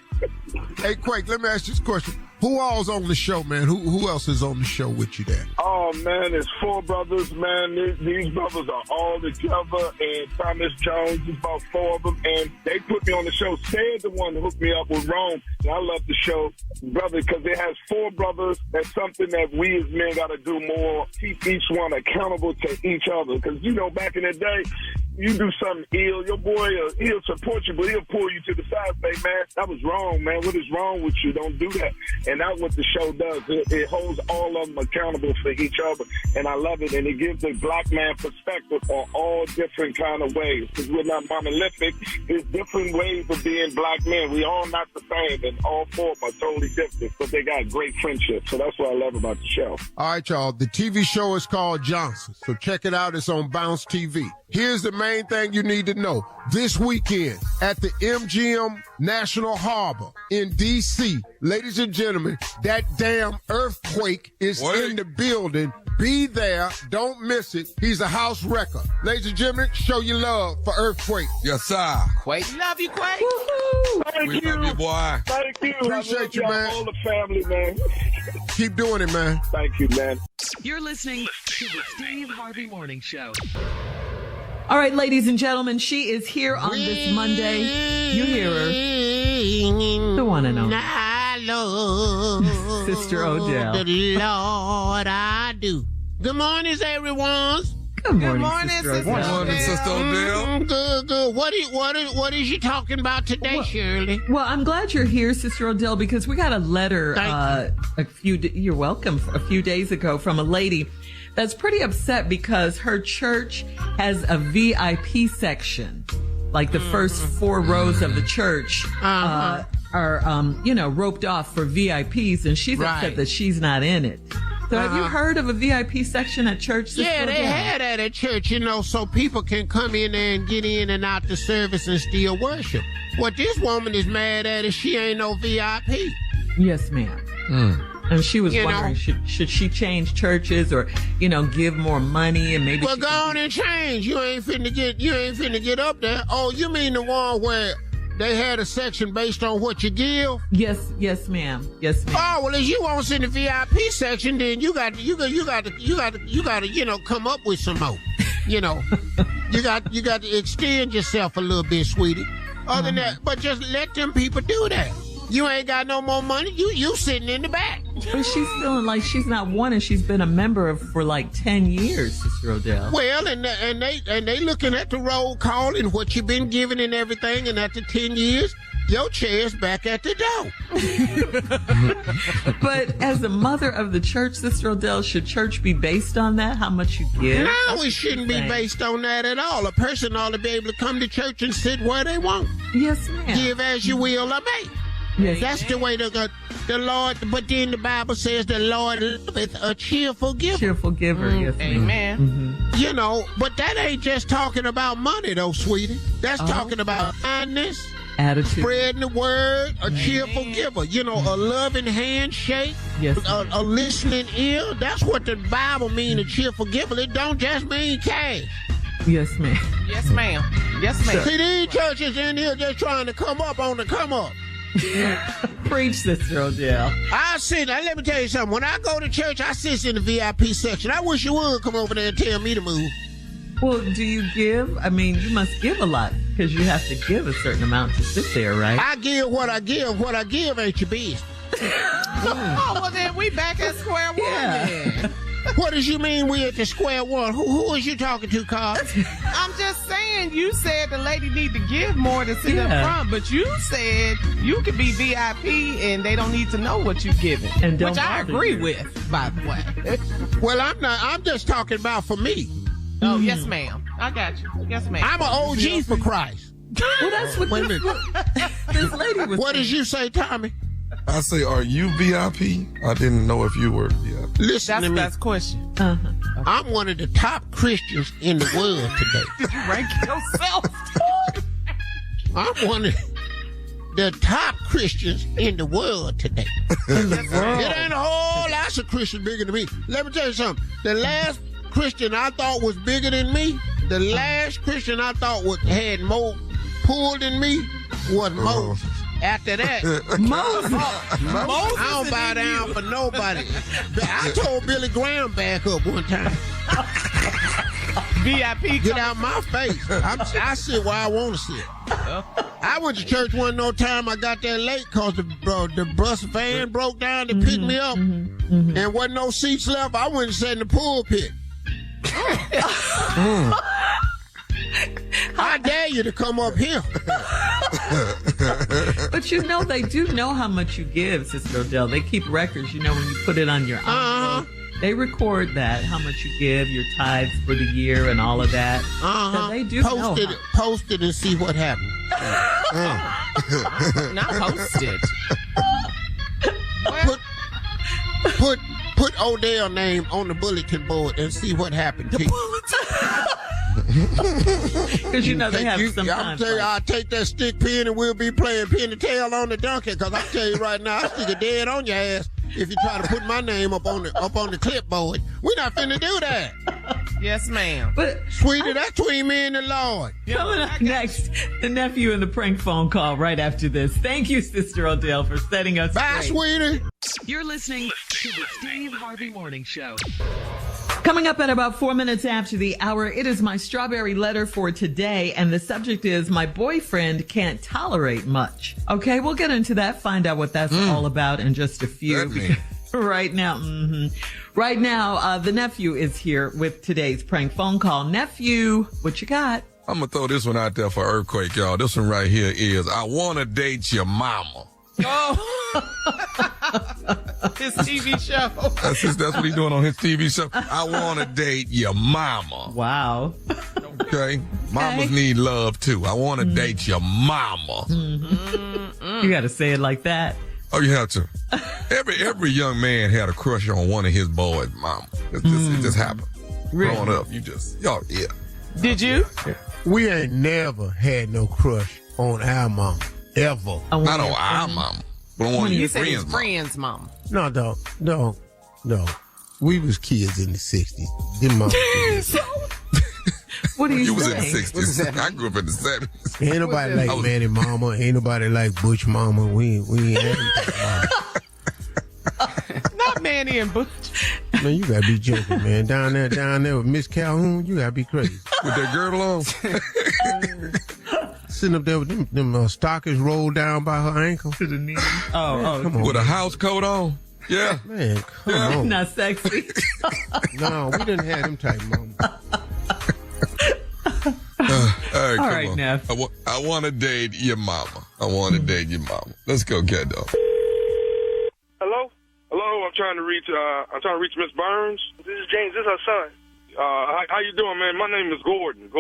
Hey, Quake, let me ask you this question. Who all's on the show, man? Who else is on the show with you there? Oh, man, it's 4 brothers, man. These brothers are all together, and Thomas Jones is about 4 of them, and they put me on the show. Said the one who hooked me up with Rome, and I love the show, brother, because it has 4 brothers. That's something that we as men got to do more, keep each one accountable to each other, because, you know, back in the day, you do something ill, your boy, he'll support you, but he'll pull you to the side and say, man, that was wrong, man. What is wrong with you? Don't do that. And that's what the show does. It holds all of them accountable for each other, and I love it. And it gives the black man perspective on all different kind of ways. Because we're not monolithic. There's different ways of being black men. We all not the same, and all 4 are totally different, but they got great friendship. So that's what I love about the show. All right, y'all. The TV show is called Johnson, so check it out. It's on Bounce TV. Here's the main thing you need to know. This weekend at the MGM National Harbor in D.C., ladies and gentlemen, that damn Earthquake is in the building. Be there. Don't miss it. He's a house wrecker. Ladies and gentlemen, show your love for Earthquake. Yes, sir. Quake. Love you, Quake. Thank you. Love you, boy. Thank you. Appreciate you, man. All the family, man. Keep doing it, man. Thank you, man. You're listening to the Steve Harvey Morning Show. All right, ladies and gentlemen, she is here on this Monday. You hear her. The one and only. Sister Odell. The Lord, I do. Good morning, everyone. Good morning, Sister Odell. Good morning, Sister Odell. Good. What is you talking about today, Shirley? Well, I'm glad you're here, Sister Odell, because we got a letter you're welcome, a few days ago from a lady that's pretty upset because her church has a VIP section. Like the first 4 rows of the church are roped off for VIPs, and she's upset that she's not in it. So have you heard of a VIP section at church? Yeah, they had that at church, so people can come in there and get in and out the service and still worship. What this woman is mad at is she ain't no VIP. Yes, ma'am. And she was wondering, should she change churches or, give more money and maybe... Well, go on and change. You ain't finna get up there. Oh, you mean the one where they had a section based on what you give? Yes, ma'am. Yes, ma'am. Oh, well, if you want to in the VIP section, then you got to come up with some more. You got to extend yourself a little bit, sweetie. Other than that, but just let them people do that. You ain't got no more money. You sitting in the back. But she's feeling like she's not one, and she's been a member for like 10 years, Sister Odell. Well, and they looking at the roll call and what you've been given and everything, and after 10 years, your chair's back at the door. But as the mother of the church, Sister Odell, should church be based on that? How much you give? No, it shouldn't be based on that at all. A person ought to be able to come to church and sit where they want. Yes, ma'am. Give as you will, obey. Yes, that's the way the Lord, but then the Bible says the Lord loveth a cheerful giver. Cheerful giver, yes, amen. But that ain't just talking about money, though, sweetie. That's talking about kindness, attitude, spreading the word, a cheerful giver. A loving handshake, a listening ear. That's what the Bible means, a cheerful giver. It don't just mean cash. Yes, ma'am. Yes, ma'am. Yes, ma'am. See, these churches in here just trying to come up on the come up. Preach, Sister Odell. Now let me tell you something. When I go to church, I sit in the VIP section. I wish you would come over there and tell me to move. Well, do you give? I mean, you must give a lot because you have to give a certain amount to sit there, right? I give what I give. What I give ain't your business. Oh, well, then we back at square one then. What does you mean we at the square one? Who is you talking to, Carl? I'm just saying, you said the lady need to give more to sit up front, but you said you could be VIP and they don't need to know what you're giving, which I agree with, by the way. Well, I'm not. I'm just talking about for me. Oh, yes, ma'am. I got you. Yes, ma'am. I'm an OG for Christ. Well, that's what this lady was What did you say, Tommy? I say, are you VIP? I didn't know if you were VIP. Listen to me. That's the question. I'm one of the top Christians in the world today. You rank yourself. I'm one of the top Christians in the world today. It ain't a whole lot of Christians bigger than me. Let me tell you something. The last Christian I thought was bigger than me, the last Christian I thought had more pull than me was Moses. After that, Moses, I don't bow down for nobody. I told Billy Graham back up one time. VIP, get out my face. I sit where I want to sit. I went to church one time. I got there late because the bus van broke down to pick me up, and wasn't no seats left. I went and sat in the pulpit. How dare you to come up here? But they do know how much you give, Sister Odell. They keep records, when you put it on your envelope. They record that, how much you give, your tithes for the year and all of that. So they do post it and see what happens. Not post it. Put Odell name on the bulletin board and see what happens. Because they have sometimes. I'll take that stick pin and we'll be playing pin and tail on the donkey. Because I tell you right now, I'll stick a dead on your ass if you try to put my name up on the clipboard. We're not finna do that. Yes, ma'am. But sweetie, that's between me and the Lord. Coming up next, the nephew and the prank phone call right after this. Thank you, Sister Odell, for setting us Bye, straight. Sweetie. You're listening to the Steve Harvey Morning Show. Coming up at about 4 minutes after the hour, it is my strawberry letter for today, and the subject is my boyfriend can't tolerate much. Okay, we'll get into that, find out what that's all about in just a few. Right now. Right now, the nephew is here with today's prank phone call. Nephew, what you got? I'm going to throw this one out there for Earthquake, y'all. This one right here is, I want to date your mama. Oh, his TV show. That's what he's doing on his TV show. I want to date your mama. Wow. Okay. Mamas need love, too. I want to date your mama. You got to say it like that. Oh, you have to. Every young man had a crush on one of his boys' mama. It just happened. Really? Growing up, yeah. Did you? We ain't never had no crush on our mom. Ever. Not on our mama, but on one of your friends' mom. No, dog. No. We was kids in the 60s. Them moms. What are you was saying? in the 60s. I grew up in the 70s. Ain't nobody like Manny Mama. Ain't nobody like Butch Mama. We ain't had Not Manny and Butch. Man, you gotta be joking, man. Down there with Miss Calhoun, you gotta be crazy. With that girdle on? Sitting up there with them stockings rolled down by her ankle. To the knee. Oh, come on. With a house coat on? Yeah. Man, come on. Not sexy. No, we didn't have them type moments. All right, Neff. I want to date your mama. Let's go, kiddo. Hello? Hello, I'm trying to reach Miss Burns. This is James. This is her son. How you doing, man? My name is Gordon.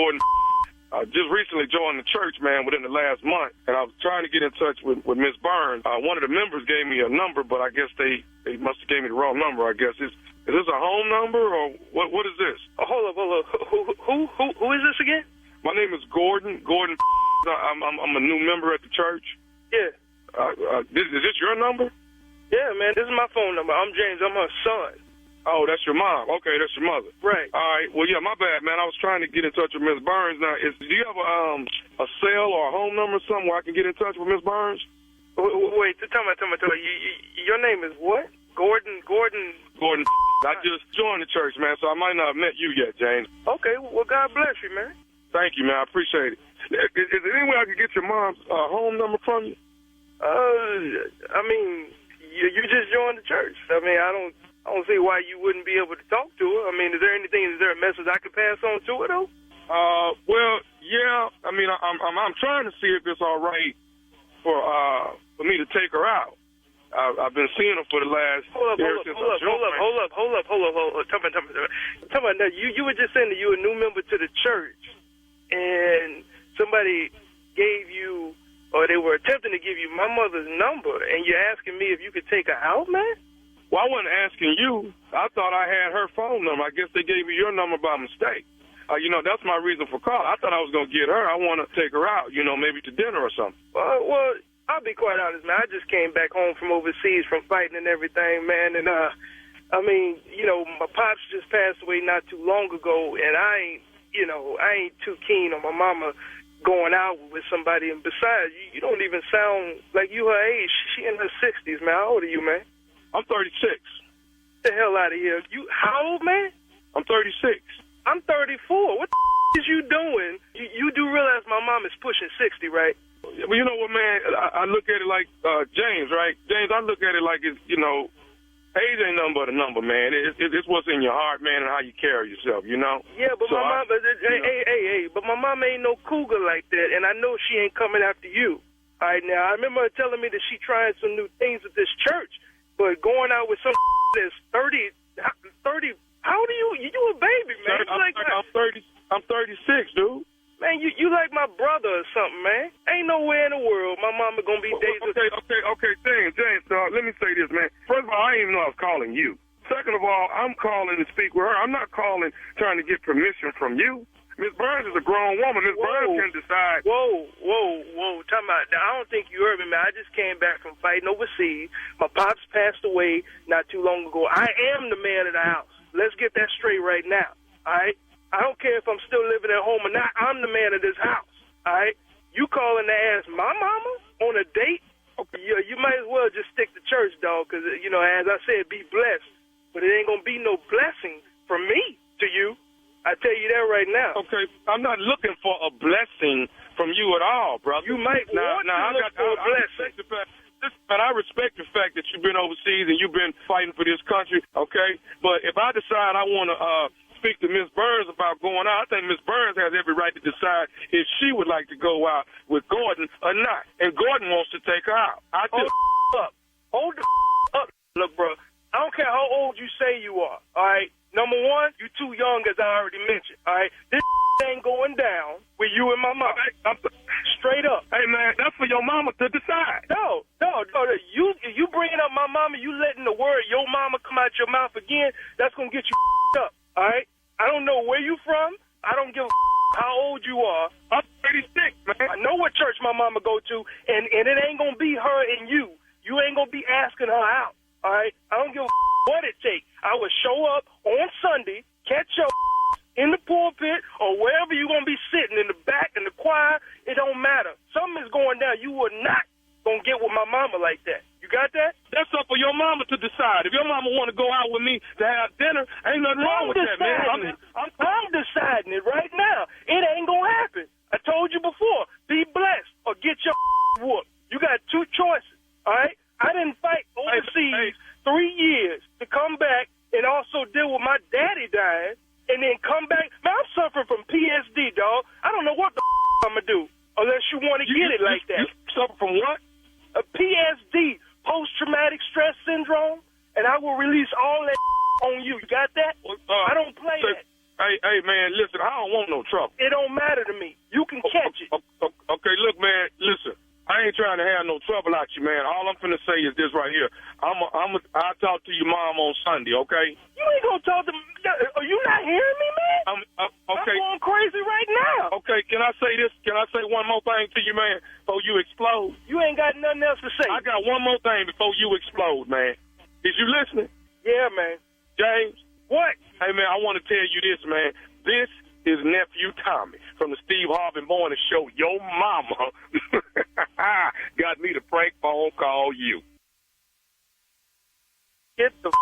I just recently joined the church, man, within the last month, and I was trying to get in touch with Miss Burns. One of the members gave me a number, but I guess they must have gave me the wrong number, I guess. Is this a home number, or what is this? Hold up. Who is this again? My name is Gordon. I'm a new member at the church. Yeah. Is this your number? Yeah, man, this is my phone number. I'm James. I'm her son. Oh, that's your mom. Okay, that's your mother. Right. All right. Well, yeah, my bad, man. I was trying to get in touch with Miss Burns. Now, do you have a cell or a home number somewhere I can get in touch with Miss Burns? Wait, tell me. Your name is what? Gordon. I just joined the church, man, so I might not have met you yet, James. Okay. Well, God bless you, man. Thank you, man. I appreciate it. Is there any way I could get your mom's home number from you? I mean, you just joined the church. I mean, I don't see why you wouldn't be able to talk to her. I mean, is there a message I could pass on to her, though? Well, yeah. I mean, I'm trying to see if it's all right for me to take her out. I've been seeing her for the last... Hold up. Tell me, now, you were just saying that you were a new member to the church, and somebody gave you, or they were attempting to give you my mother's number, and you're asking me if you could take her out, man? Well, I wasn't asking you. I thought I had her phone number. I guess they gave me your number by mistake. That's my reason for calling. I thought I was going to get her. I want to take her out, maybe to dinner or something. Well, I'll be quite honest, man. I just came back home from overseas from fighting and everything, man. And, my pops just passed away not too long ago, and I ain't too keen on my mama going out with somebody. And besides, you don't even sound like you her age. She in her 60s, man. How old are you, man? I'm 36. Get the hell out of here. How old, man? I'm 36. I'm 34. What the is you doing? You do realize my mom is pushing 60, right? Well, you know what, man? I look at it like James, right? James, I look at it like it's, age ain't nothing but a number, man. It's what's in your heart, man, and how you carry yourself, Yeah, but my mom, but my mom ain't no cougar like that, and I know she ain't coming after you. All right, now, I remember her telling me that she trying some new things at this church, but going out with some that's 30, how old are you? You a baby, man. I'm 36, dude. Man, you like my brother or something, man. Ain't nowhere in the world my mama gonna be dating. Okay, James, let me say this, man. First of all, I didn't even know I was calling you. Second of all, I'm calling to speak with her. I'm not calling trying to get permission from you. Miss Burns is a grown woman. Miss Burns can decide. Whoa. Talking about, I don't think you heard me, man. I just came back from fighting overseas. My pops passed away not too long ago. I am the man of the house. Let's get that straight right now, all right? I don't care if I'm still living at home or not. I'm the man of this house, all right? You calling to ask my mama on a date? Okay. You might as well just stick to church, dog, because, as I said, be blessed. But it ain't going to be no blessing from me to you. I tell you that right now. Okay, I'm not looking for a blessing from you at all, brother. You might want to look for a blessing. Listen, man, I respect the fact that you've been overseas and you've been fighting for this country, okay? But if I decide I want to speak to Miss Burns about going out, I think Miss Burns has every right to decide if she would like to go out with Gordon or not. And Gordon wants to take her out. I just hold the up. Look, bro, I don't care how old you say you are, all right? Number one, you too young, as I already mentioned, all right? This ain't going down with you and my mama. Straight up. Hey, man, that's for your mama to decide. No. You bringing up my mama, you letting the word your mama come out your mouth again, that's going to get you up, all right? I don't know where you from. I don't give a how old you are. I'm 36, man. I know what church my mama go to, and it ain't going to be her and you. You ain't going to be asking her out, all right? I don't give a what it takes. I would show up on Sunday, catch your in the pulpit or wherever you're going to be sitting, in the back, in the choir. It don't matter. Something is going down. You are not going to get with my mama like that. You got that? That's up for your mama to decide. If your mama want to go out with me to have dinner, ain't nothing wrong with that, man. I'm deciding it right now. It ain't going to happen. I told you before, be blessed or get your whooped. You got two choices, all right? I didn't fight overseas 3 years to come back and also deal with my daddy dying and then come back. Man, I'm suffering from PSD, dog. I don't know what the I'm going to do unless you want to get it like that. You suffer from what? A PSD, post-traumatic stress syndrome, and I will release all that on you. You got that? I don't play that. Hey, man, listen, I don't want no trouble. It don't matter to me. You can catch it. Okay, look, man, listen. I ain't trying to have no trouble out you, man. All I'm finna say is this right here. I'll talk to your mom on Sunday, okay? You ain't gonna talk to me. Are you not hearing me, man? Okay. I'm going crazy right now. Okay, can I say this? Can I say one more thing to you, man, before you explode? You ain't got nothing else to say. I got one more thing before you explode, man. Is you listening? Yeah, man. James? What? Hey, man, I want to tell you this, man. This is nephew Tommy from the Steve Harvey Morning Show. Your mama got me to prank phone call you. Get the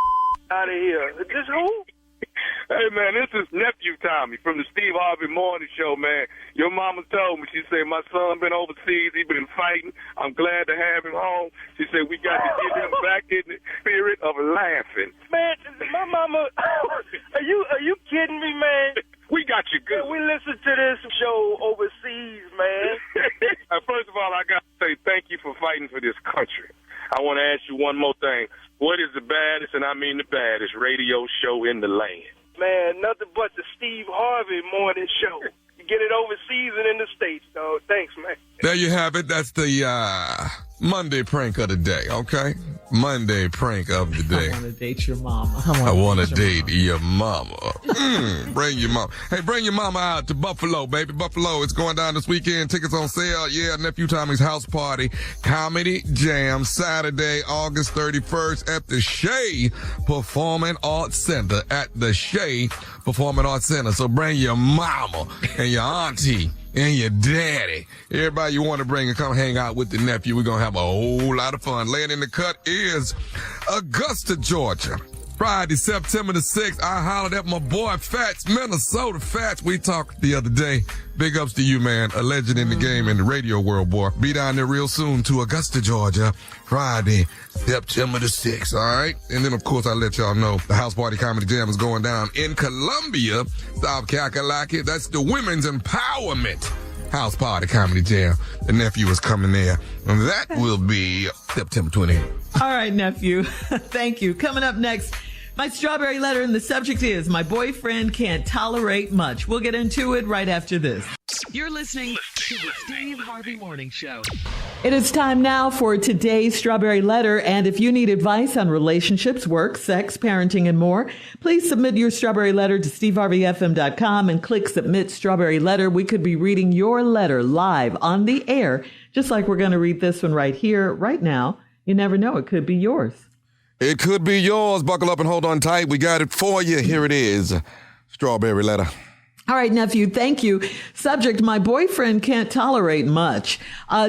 out of here. This who? Hey, man, this is nephew Tommy from the Steve Harvey Morning Show, man. Your mama told me, she said, my son been overseas. He been fighting. I'm glad to have him home. She said, we got to get him back in the spirit of laughing. Man, my mama, are you kidding me, man? We got you good. We listen to this show overseas, man. First of all, I got to say thank you for fighting for this country. I want to ask you one more thing. What is the baddest, and I mean the baddest, radio show in the land? Man, nothing but the Steve Harvey Morning Show. You get it overseas and in the States, though. Thanks, man. There you have it. That's the Monday prank of the day, okay? Monday prank of the day. I want to date your mama. I want to date your mama. Bring your mama. Hey, bring your mama out to Buffalo, baby. Buffalo, it's going down this weekend. Tickets on sale. Yeah, Nephew Tommy's house party. Comedy Jam, Saturday, August 31st at the Shea Performing Arts Center. At the Shea Performing Arts Center. So bring your mama and your auntie and your daddy. Everybody you want to bring and come hang out with the nephew. We're going to have a whole lot of fun. Laying in the cut is Augusta, Georgia. Friday, September the 6th, I hollered at my boy Fats, Minnesota Fats. We talked the other day. Big ups to you, man. A legend in the game in the radio world, boy. Be down there real soon to Augusta, Georgia. Friday, September the 6th, all right? And then, of course, I'll let y'all know the House Party Comedy Jam is going down in Columbia, South Carolina. That's the Women's Empowerment House Party Comedy Jam. The nephew is coming there. And that will be September 28th. All right, nephew. Thank you. Coming up next, my strawberry letter, and the subject is my boyfriend can't tolerate much. We'll get into it right after this. You're listening to the Steve Harvey Morning Show. It is time now for today's strawberry letter. And if you need advice on relationships, work, sex, parenting, and more, please submit your strawberry letter to steveharveyfm.com and click submit strawberry letter. We could be reading your letter live on the air, just like we're going to read this one right here, right now. You never know. It could be yours. It could be yours. Buckle up and hold on tight. We got it for you. Here it is. Strawberry letter. All right, nephew, thank you. Subject, my boyfriend can't tolerate much.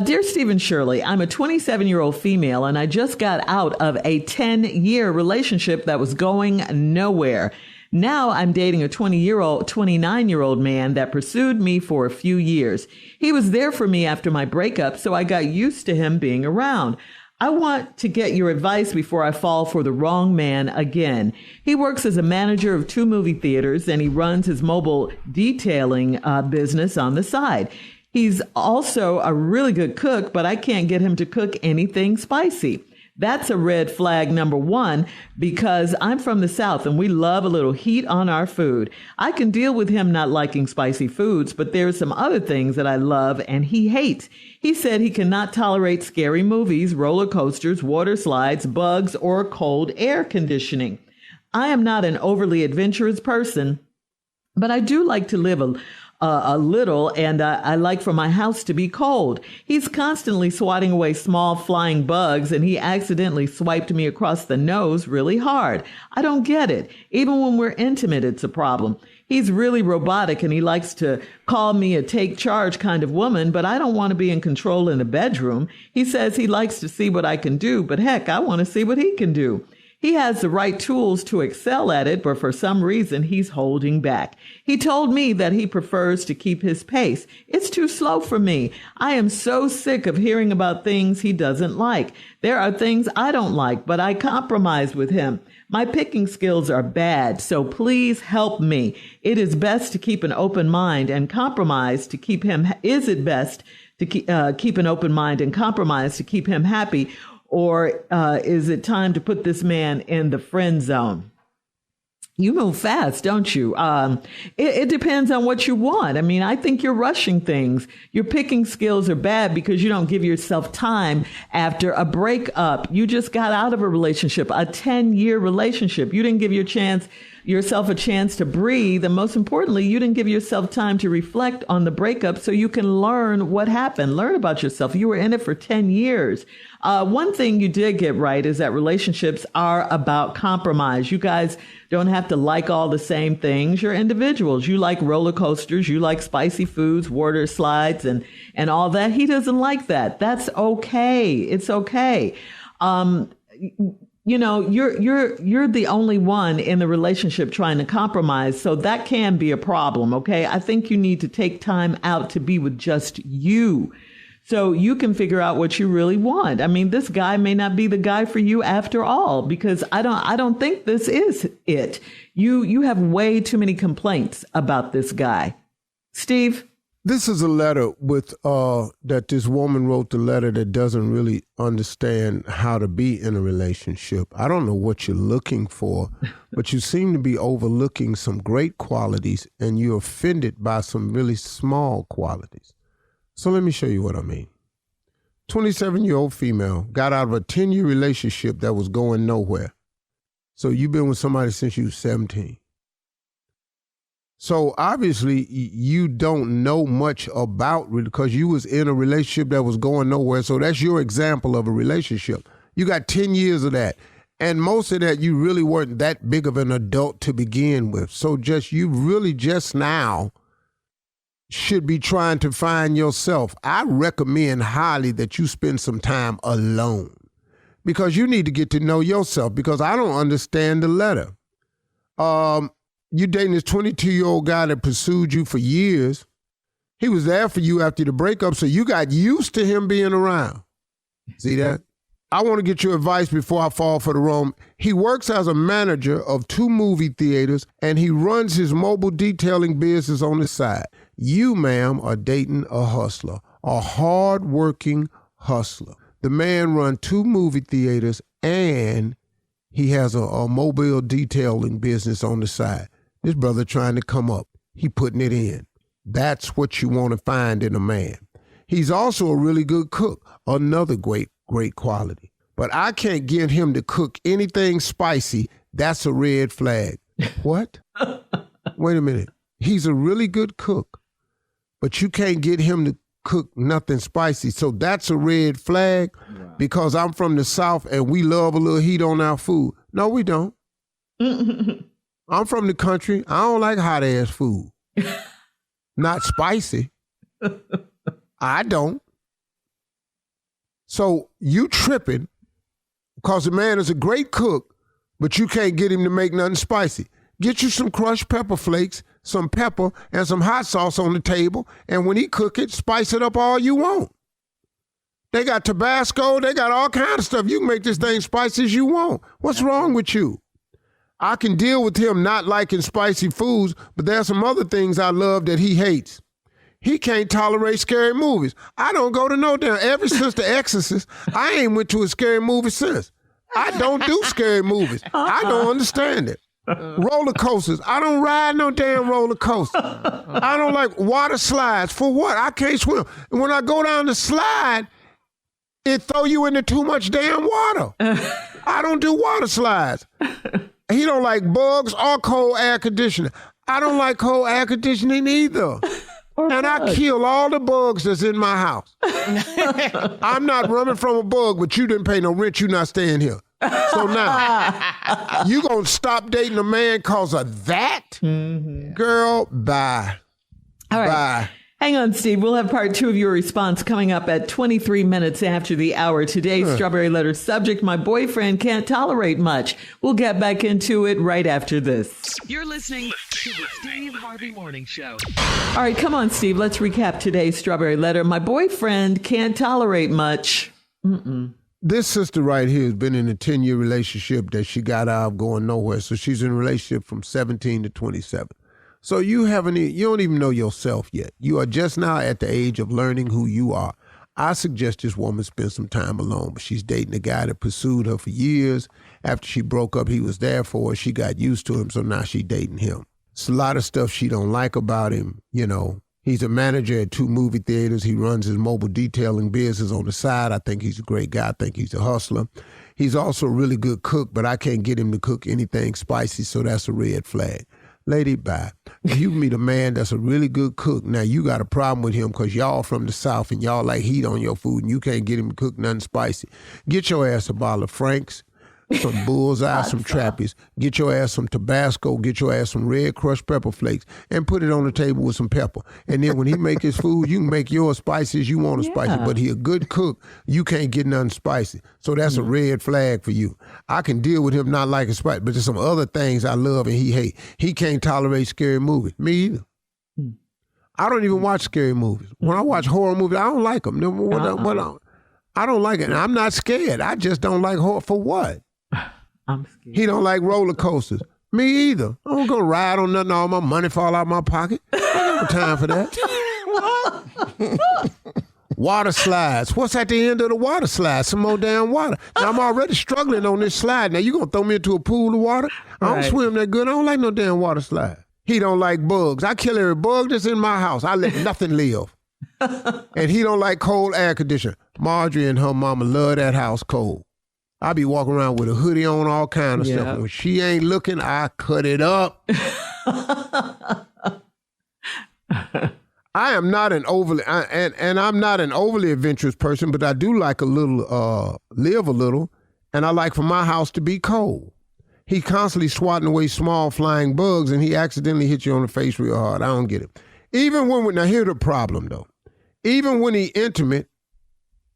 Dear Stephen Shirley, I'm a 27-year-old female, and I just got out of a 10-year relationship that was going nowhere. Now I'm dating a 29-year-old man that pursued me for a few years. He was there for me after my breakup, so I got used to him being around. I want to get your advice before I fall for the wrong man again. He works as a manager of 2 movie theaters, and he runs his mobile detailing business on the side. He's also a really good cook, but I can't get him to cook anything spicy. That's a red flag number 1, because I'm from the South and we love a little heat on our food. I can deal with him not liking spicy foods, but there's some other things that I love and he hates. He said he cannot tolerate scary movies, roller coasters, water slides, bugs, or cold air conditioning. I am not an overly adventurous person, but I do like to live a little, and I like for my house to be cold. He's constantly swatting away small flying bugs, and he accidentally swiped me across the nose really hard. I don't get it. Even when we're intimate, it's a problem. He's really robotic, and he likes to call me a take charge kind of woman, but I don't want to be in control in the bedroom. He says he likes to see what I can do, but heck, I want to see what he can do. He has the right tools to excel at it, but for some reason, he's holding back. He told me that he prefers to keep his pace. It's too slow for me. I am so sick of hearing about things he doesn't like. There are things I don't like, but I compromise with him. My picking skills are bad, so please help me. It is best to keep an open mind and compromise to keep him. Is it best to keep an open mind and compromise to keep him happy? Or is it time to put this man in the friend zone? You move fast, don't you? It depends on what you want. I mean, I think you're rushing things. Your picking skills are bad because you don't give yourself time after a breakup. You just got out of a relationship, a 10-year relationship. You didn't give yourself a chance to breathe. And most importantly, you didn't give yourself time to reflect on the breakup so you can learn what happened, learn about yourself. You were in it for 10 years. One thing you did get right is that relationships are about compromise. You guys don't have to like all the same things. You're individuals. You like roller coasters. You like spicy foods, water slides, and all that. He doesn't like that. That's okay. It's okay. You know, you're the only one in the relationship trying to compromise. So that can be a problem. Okay. I think you need to take time out to be with just you, so you can figure out what you really want. I mean, this guy may not be the guy for you after all, because I don't think this is it. You have way too many complaints about this guy. Steve? This is a letter with that this woman wrote the letter that doesn't really understand how to be in a relationship. I don't know what you're looking for, but you seem to be overlooking some great qualities and you're offended by some really small qualities. So let me show you what I mean. 27-year-old female got out of a 10-year relationship that was going nowhere. So you've been with somebody since you were 17. So obviously you don't know much about it because you was in a relationship that was going nowhere. So that's your example of a relationship. You got 10 years of that. And most of that, you really weren't that big of an adult to begin with. So you really just now should be trying to find yourself. I recommend highly that you spend some time alone because you need to get to know yourself, because I don't understand the letter. You dating this 22-year-old guy that pursued you for years. He was there for you after the breakup, so you got used to him being around. See that? I want to get your advice before I fall for the wrong. He works as a manager of 2 movie theaters, and he runs his mobile detailing business on the side. You, ma'am, are dating a hustler, a hard-working hustler. The man runs 2 movie theaters, and he has a mobile detailing business on the side. This brother trying to come up. He putting it in. That's what you want to find in a man. He's also a really good cook, another great quality. But I can't get him to cook anything spicy. That's a red flag. What? Wait a minute. He's a really good cook, but you can't get him to cook nothing spicy. So that's a red flag. Wow. Because I'm from the South and we love a little heat on our food. No, we don't. I'm from the country. I don't like hot ass food. Not spicy. I don't. So you tripping because the man is a great cook, but you can't get him to make nothing spicy. Get you some crushed pepper flakes, some pepper, and some hot sauce on the table, and when he cook it, spice it up all you want. They got Tabasco. They got all kinds of stuff. You can make this thing spicy as you want. What's wrong with you? I can deal with him not liking spicy foods, but there's some other things I love that he hates. He can't tolerate scary movies. I don't go to no damn. Ever since The Exorcist, I ain't went to a scary movie since. I don't do scary movies. I don't understand it. Roller coasters. I don't ride no damn roller coaster. I don't like water slides. For what? I can't swim. And when I go down the slide, it throw you into too much damn water. I don't do water slides. He don't like bugs or cold air conditioning. I don't like cold air conditioning either. And I kill all the bugs that's in my house. I'm not running from a bug, but you didn't pay no rent. You not staying here. So now, you gonna stop dating a man cause of that? Mm-hmm. Girl, bye. All right. Bye. Hang on, Steve. We'll have part 2 of your response coming up at 23 minutes after the hour. Today's Strawberry Letter subject, my boyfriend can't tolerate much. We'll get back into it right after this. You're listening to the Steve Harvey Morning Show. All right, come on, Steve. Let's recap today's Strawberry Letter. My boyfriend can't tolerate much. This sister right here has been in a 10-year relationship that she got out of going nowhere. So she's in a relationship from 17 to 27. So you don't even know yourself yet. You are just now at the age of learning who you are. I suggest this woman spend some time alone, but she's dating a guy that pursued her for years. After she broke up, he was there for her. She got used to him, so now she's dating him. It's a lot of stuff she don't like about him. You know, he's a manager at 2 movie theaters. He runs his mobile detailing business on the side. I think he's a great guy. I think he's a hustler. He's also a really good cook, but I can't get him to cook anything spicy, so that's a red flag. Lady, bye. If you meet a man that's a really good cook, now you got a problem with him because y'all from the South and y'all like heat on your food and you can't get him to cook nothing spicy. Get your ass a bottle of Frank's, some Bullseye, some Trappies. Get your ass some Tabasco. Get your ass some red crushed pepper flakes and put it on the table with some pepper. And then when he make his food, you can make yours spicy as you want it spicy. But he a good cook. You can't get nothing spicy. So that's a red flag for you. I can deal with him not liking spicy, but there's some other things I love and he hate. He can't tolerate scary movies. Me either. I don't even watch scary movies. When I watch horror movies, I don't like them. I don't like it. And I'm not scared. I just don't like horror. For what? I'm scared. He don't like roller coasters. Me either. I don't go ride on nothing. All my money fall out my pocket. I don't have time for that. Water slides. What's at the end of the water slide? Some more damn water. Now, I'm already struggling on this slide. Now you gonna throw me into a pool of water? I don't swim that good. I don't like no damn water slide. He don't like bugs. I kill every bug that's in my house. I let nothing live. And he don't like cold air conditioning. Marjorie and her mama love that house cold. I be walking around with a hoodie on, all kind of stuff. When she ain't looking, I cut it up. I am not an overly, I'm not an overly adventurous person, but I do like a little, live a little, and I like for my house to be cold. He constantly swatting away small flying bugs, and he accidentally hits you on the face real hard. I don't get it. Now here's the problem though. Even when he intimate,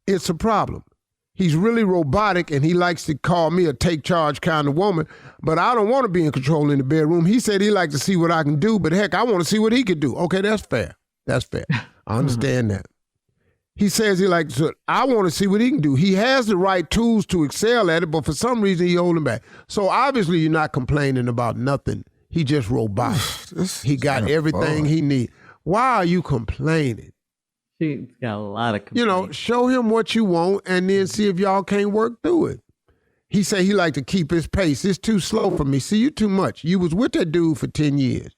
it's a problem. He's really robotic, and he likes to call me a take charge kind of woman, but I don't want to be in control in the bedroom. He said he liked to see what I can do, but heck, I want to see what he could do. Okay, that's fair. That's fair. I understand that. He says he likes to, I want to see what he can do. He has the right tools to excel at it, but for some reason he holding back. So obviously you're not complaining about nothing. He just robotic. He got everything he needs. Why are you complaining? She's got a lot of complaints. Show him what you want and then see if y'all can't work through it. He say he like to keep his pace. It's too slow for me. See, you too much. You was with that dude for 10 years.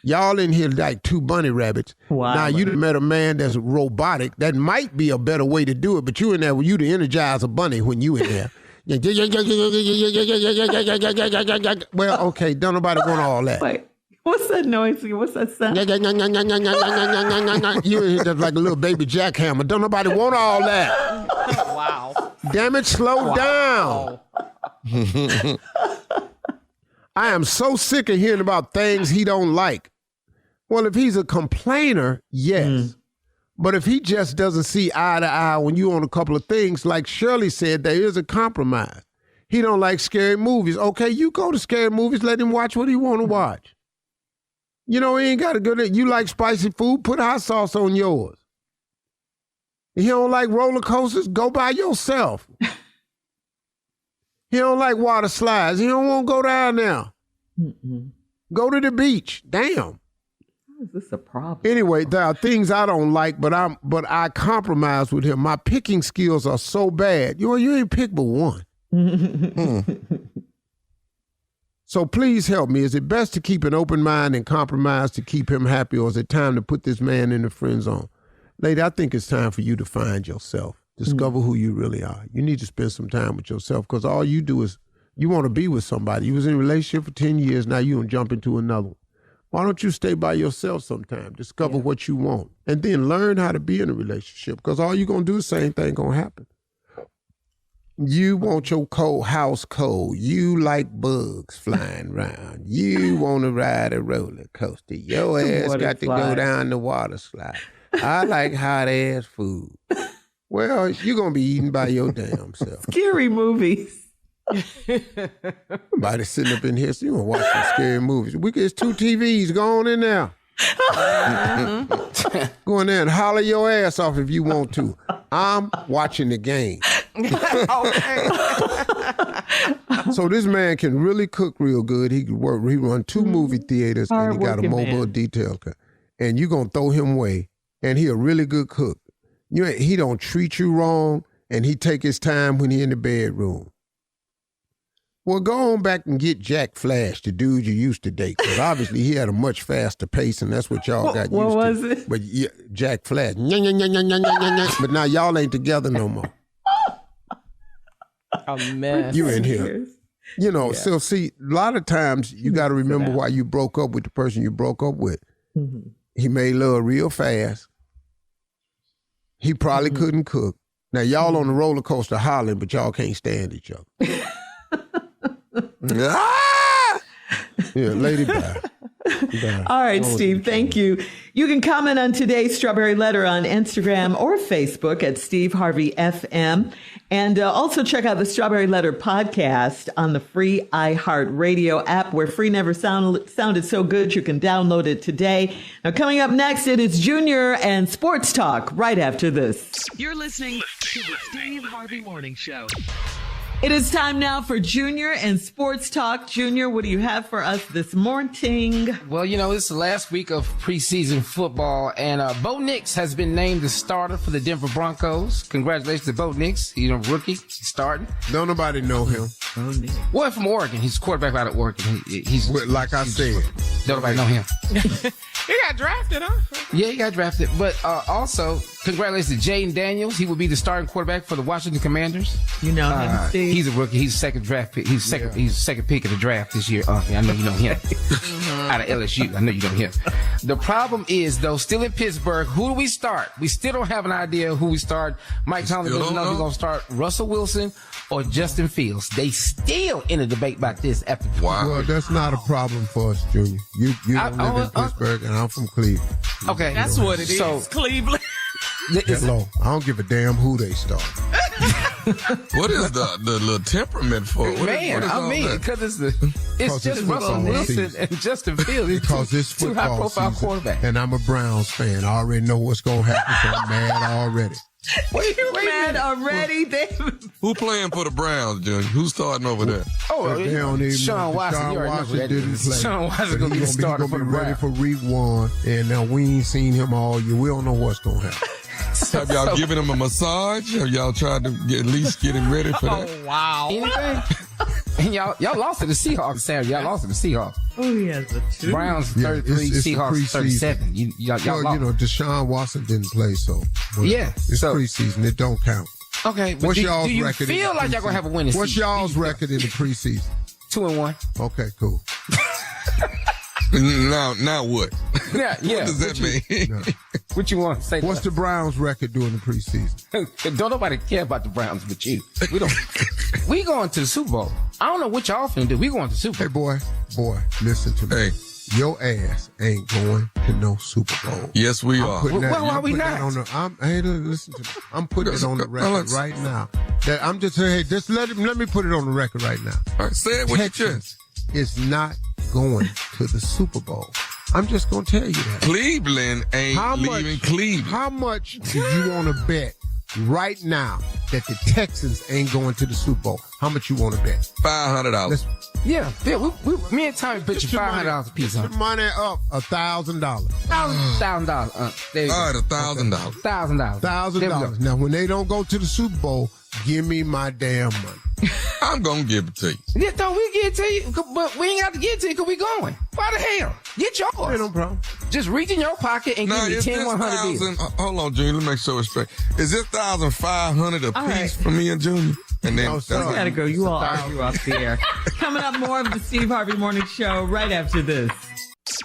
Y'all in here like 2 bunny rabbits. Wow. Now you done met a man that's robotic. That might be a better way to do it, but you in there with you to energize a bunny when you in there. Well, okay, don't nobody want all that. Wait. What's that noise? What's that sound? You in here just like a little baby jackhammer. Don't nobody want all that. Wow. Damn it, slow down. I am so sick of hearing about things he don't like. Well, if he's a complainer, yes. But if he just doesn't see eye to eye when you on a couple of things, like Shirley said, there is a compromise. He don't like scary movies. Okay, you go to scary movies, let him watch what he want to watch. He ain't got to go there. You like spicy food, put hot sauce on yours. He don't like roller coasters? Go by yourself. He don't like water slides. He don't want to go down there. Mm-mm. Go to the beach. Damn. How is this a problem? Anyway, there are things I don't like, but I compromise with him. My picking skills are so bad. You ain't pick but one. So please help me. Is it best to keep an open mind and compromise to keep him happy, or is it time to put this man in the friend zone? Lady, I think it's time for you to find yourself. Discover who you really are. You need to spend some time with yourself, because all you do is you want to be with somebody. You was in a relationship for 10 years. Now you don't jump into another one. Why don't you stay by yourself sometime? Discover what you want, and then learn how to be in a relationship, because all you're going to do is the same thing going to happen. You want your house cold. You like bugs flying around. You want to ride a roller coaster. Your ass got to go down the water slide. I like hot ass food. Well, you're going to be eating by your damn self. Scary movies. Somebody sitting up in here, so you want to watch some scary movies. It's 2 TVs. Go on in there. Go in there and holler your ass off if you want to. I'm watching the game. So this man can really cook real good. He can work. He run 2 movie theaters, and he got a mobile detail cut. And you gonna throw him away. And he a really good cook. He don't treat you wrong, and he take his time when he in the bedroom. Well, go on back and get Jack Flash, the dude you used to date, because obviously he had a much faster pace, and that's what y'all got used to. What was it? But yeah, Jack Flash. But now y'all ain't together no more. A mess. You in here. So see, a lot of times you got to remember why you broke up with the person you broke up with. Mm-hmm. He made love real fast. He probably couldn't cook. Now, y'all on the roller coaster hollering, but y'all can't stand each other. Yeah, lady, bye. All right, Steve, thank you. You can comment on today's Strawberry Letter on Instagram or Facebook at Steve Harvey FM. And also check out the Strawberry Letter podcast on the free iHeartRadio app, where free never sounded so good you can download it today. Now, coming up next, it is Junior and Sports Talk right after this. You're listening to the Steve Harvey Morning Show. It is time now for Junior and Sports Talk. Junior, what do you have for us this morning? Well, it's the last week of preseason football, and Bo Nix has been named the starter for the Denver Broncos. Congratulations to Bo Nix. He's a rookie. He's starting. Don't nobody know him. Well, from Oregon. He's a quarterback out of Oregon. He's like I said. Don't nobody know him. He got drafted, huh? Yeah, he got drafted. But also, congratulations to Jaden Daniels. He will be the starting quarterback for the Washington Commanders. You know him, Steve. He's a rookie. He's second draft pick. He's second pick of the draft this year. I know you know him. Out of LSU. I know you know him. The problem is, though, still in Pittsburgh, who do we start? We still don't have an idea who we start. Mike Tomlin doesn't know if we're going to start Russell Wilson or Justin Fields. They still in a debate about this after. Wow. Well, that's not a problem for us, Junior. You don't live in Pittsburgh, and I'm from Cleveland. Okay. That's what it is. So, Cleveland. Hello. I don't give a damn who they start. What is the little temperament for? Because it's just Russell Wilson and Justin Fields. Because it's football two high-profile quarterbacks. And I'm a Browns fan. I already know what's going to happen, so I'm mad already. Wait mad already? Who playing for the Browns, Junior? Who's starting over there? Sean Watson. Didn't play. Sean Watson going to be starting for the Browns. Ready for week 1, and we ain't seen him all year. We don't know what's going to happen. Have y'all given him a massage? Have y'all tried to at least get him ready for that? Oh, wow. Anything? And y'all lost to the Seahawks Saturday. Y'all lost to the Seahawks. Oh, he has a 2. Browns 33, Seahawks 37. Y'all lost. Deshaun Watson didn't play, so. It's preseason. It don't count. Okay, but what's y'all's do you record feel like y'all going to have a winning season? What's y'all's record in the preseason? 2-1. Okay, cool. Now what? Yeah. What does that mean? No. What you want to say? What's the Browns' record during the preseason? Don't nobody care about the Browns but you. We don't. We going to the Super Bowl. I don't know what y'all finna do. We going to the Super Bowl. Hey, boy, listen to me. Hey. Your ass ain't going to no Super Bowl. Yes, we are. Why are we not? Listen to me. I'm putting it on the record right now. That I'm just saying, hey, let me put it on the record right now. All right, say it with your chest. Is not going to the Super Bowl. I'm just going to tell you that. Cleveland ain't leaving Cleveland. How much do you want to bet right now that the Texans ain't going to the Super Bowl. How much you want to bet? $500. Yeah, me and Tommy bet you $500 a piece on. Money up $1,000. $1,000. There you All right, go. $1,000. $1,000. $1,000. Now, when they don't go to the Super Bowl, give me my damn money. I'm going to give it to you. Yeah, don't we get it to you? But we ain't got to get it to you because we going. Why the hell? Get yours. Ain't no problem. Just reach in your pocket and give me 10 100 deals. Hold on, Junior. Let me make sure it's straight. Is this $1,500 a All piece right. for me and Junior? And then You gotta go. You all argue off the air. Coming up, more of the Steve Harvey Morning Show right after this.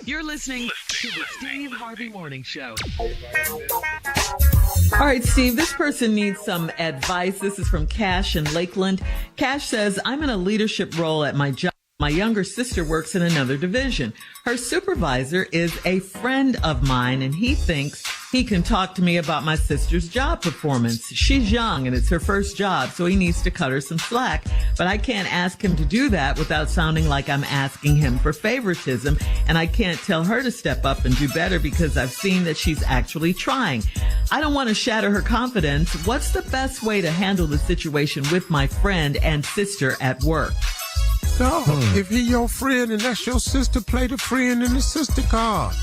You're listening to the Steve Harvey Morning Show. All right, Steve, this person needs some advice. This is from Cash in Lakeland. Cash says, I'm in a leadership role at my job. My younger sister works in another division. Her supervisor is a friend of mine, and he thinks he can talk to me about my sister's job performance. She's young, and it's her first job, so he needs to cut her some slack. But I can't ask him to do that without sounding like I'm asking him for favoritism, and I can't tell her to step up and do better because I've seen that she's actually trying. I don't want to shatter her confidence. What's the best way to handle the situation with my friend and sister at work? No, if he your friend and that's your sister, play the friend and the sister card.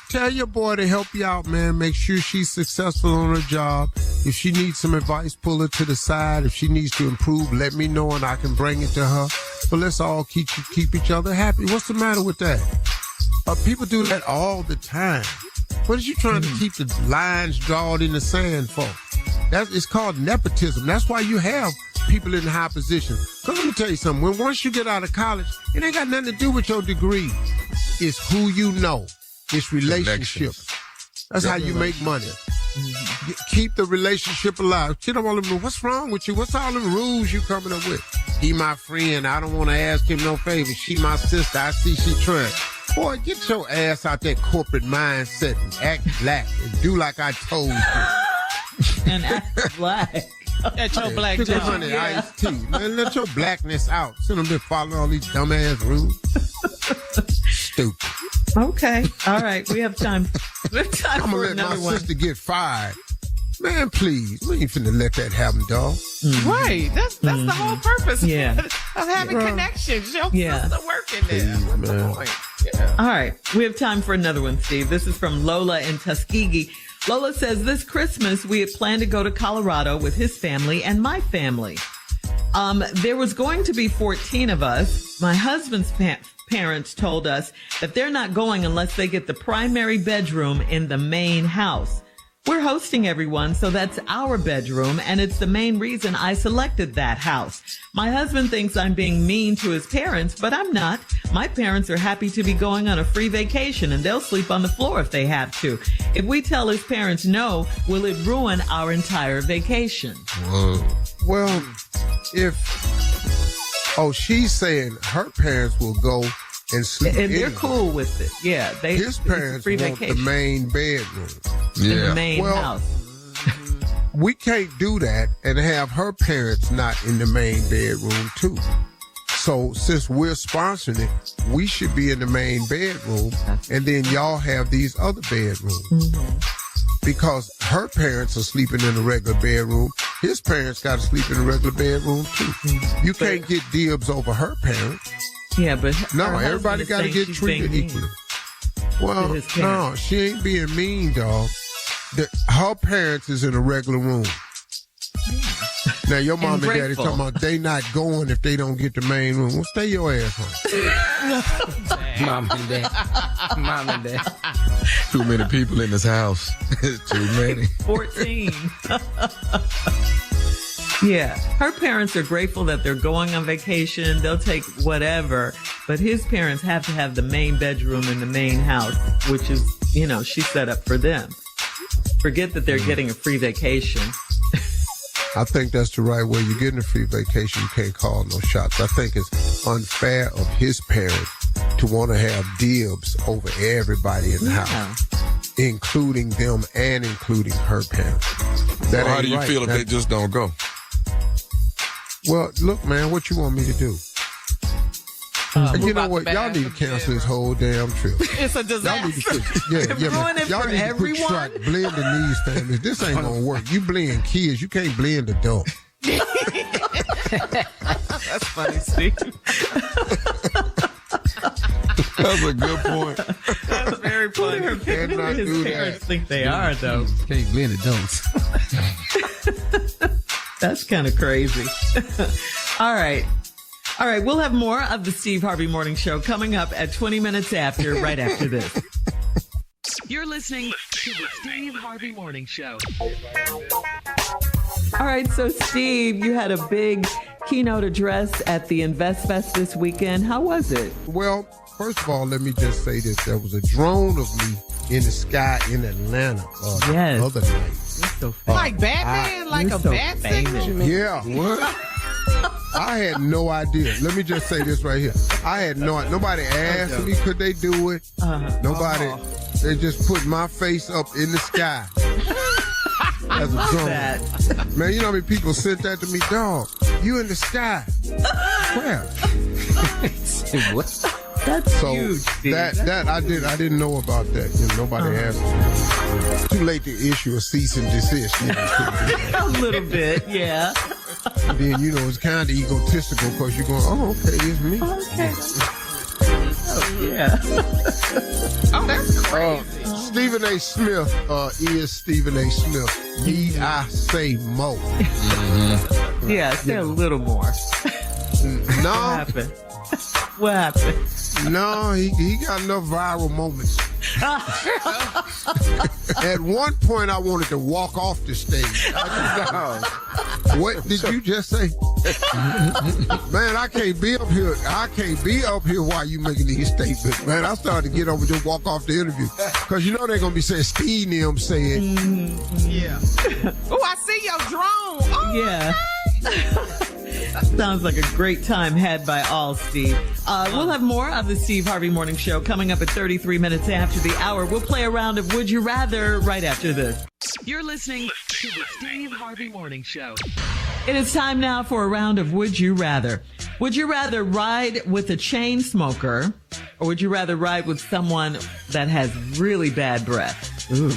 Tell your boy to help you out, man. Make sure she's successful on her job. If she needs some advice, pull her to the side. If she needs to improve, let me know and I can bring it to her. But let's all keep each other happy. What's the matter with that? People do that all the time. What are you trying to keep the lines drawn in the sand for? It's called nepotism. That's why you have people in high position. Because let me tell you something. Once you get out of college, it ain't got nothing to do with your degree. It's who you know. It's relationships. That's how you make money. Keep the relationship alive. Kid, what's wrong with you? What's all the rules you coming up with? He my friend. I don't want to ask him no favors. She my sister. I see she trying. Boy, get your ass out that corporate mindset and act black and do like I told you. And act black. At your black Put your job. honey iced tea. Man, let your blackness out. Shouldn't have been following all these dumbass rules. Stupid. Okay. All right. We have time. We have time I'm for gonna let my another one. sister get fired. Man, please. We ain't finna let that happen, dog. Right. That's the whole purpose Yeah. of having connections. Your Yeah. sister working there. Please, What's the man. point? Yeah. All right. We have time for another one, Steve. This is from Lola in Tuskegee. Lola says, this Christmas, we had planned to go to Colorado with his family and my family. There was going to be 14 of us. My husband's parents told us that they're not going unless they get the primary bedroom in the main house. We're hosting everyone, so that's our bedroom, and it's the main reason I selected that house. My husband thinks I'm being mean to his parents, but I'm not. My parents are happy to be going on a free vacation, and they'll sleep on the floor if they have to. If we tell his parents no, will it ruin our entire vacation? Whoa. Well, she's saying her parents will go and sleep. And they're anyway. cool with it. Yeah, His it's a parents free want vacation the main bedroom. in the Yeah. main house. We can't do that and have her parents not in the main bedroom too. So since we're sponsoring it, we should be in the main bedroom and then y'all have these other bedrooms. Because her parents are sleeping in the regular bedroom. His parents got to sleep in the regular bedroom too. You can't get dibs over her parents. Yeah, but No, her everybody husband is got to saying get she's treated being equally. mean. Well, his parents. no, she ain't being mean, dog. Her parents is in a regular room. Now, your mom and daddy grateful. talking about they not going if they don't get the main room. Well, stay your ass home. Mom and dad. Mom and dad. Too many people in this house. Too many. 14. Yeah, her parents are grateful that they're going on vacation. They'll take whatever, but his parents have to have the main bedroom in the main house, which is, she set up for them. Forget that they're getting a free vacation. I think that's the right way. You're getting a free vacation. You can't call no shots. I think it's unfair of his parents to want to have dibs over everybody in the house, including them and including her parents. Well, how do you feel if they just don't go? Well, look, man, what you want me to do? And you know what? Y'all need to cancel this whole damn trip. It's a disaster. Y'all need to quit. Yeah, Ruin man. it Y'all for need to quit everyone? strike blending these families. This ain't gonna work. You blend kids, you can't blend adults. That's funny, Steve. That's a good point. That's very funny. Cannot His do parents that. think they are, though. Can't blend adults. That's kind of crazy. All right. All right. We'll have more of the Steve Harvey Morning Show coming up at 20 minutes after, right after this. You're listening to the Steve Harvey Morning Show. All right. So, Steve, you had a big keynote address at the InvestFest this weekend. How was it? Well, first of all, let me just say this. There was a drone of me in the sky in Atlanta Yes. the other night. So Like Batman, like you're a so bat famous. signal. Yeah. What? I had no idea. Let me just say this right here. I had nobody asked me could they do it. Nobody. They just put my face up in the sky as a drone. that. Man, you know how many people sent that to me? Dog, you in the sky. Where? What? That's So huge, Steve. that I didn't know about that. You know, nobody asked me. It's too late to issue a cease and desist. You know, A little bit, yeah. and then you know it's kind of egotistical because you're going, oh, okay, it's me. Okay. Yeah. Oh, that's crazy. Stephen A. Smith is Stephen A. Smith. Need I say more? Yeah, say a little more. What No, happened? What happened? no, he got enough viral moments. At one point, I wanted to walk off the stage. What did you just say? Man, I can't be up here. I can't be up here while you making these statements. Man, I started to get over and just walk off the interview. Because you know they're going to be saying, Steve and them saying, Yeah. Oh, I see your drone. Oh, Yeah. Sounds like a great time had by all, Steve. We'll have more of the Steve Harvey Morning Show coming up at 33 minutes after the hour. We'll play a round of Would You Rather right after this. You're listening to the Steve Harvey Morning Show. It is time now for a round of Would You Rather. Would you rather ride with a chain smoker, or would you rather ride with someone that has really bad breath? Ooh.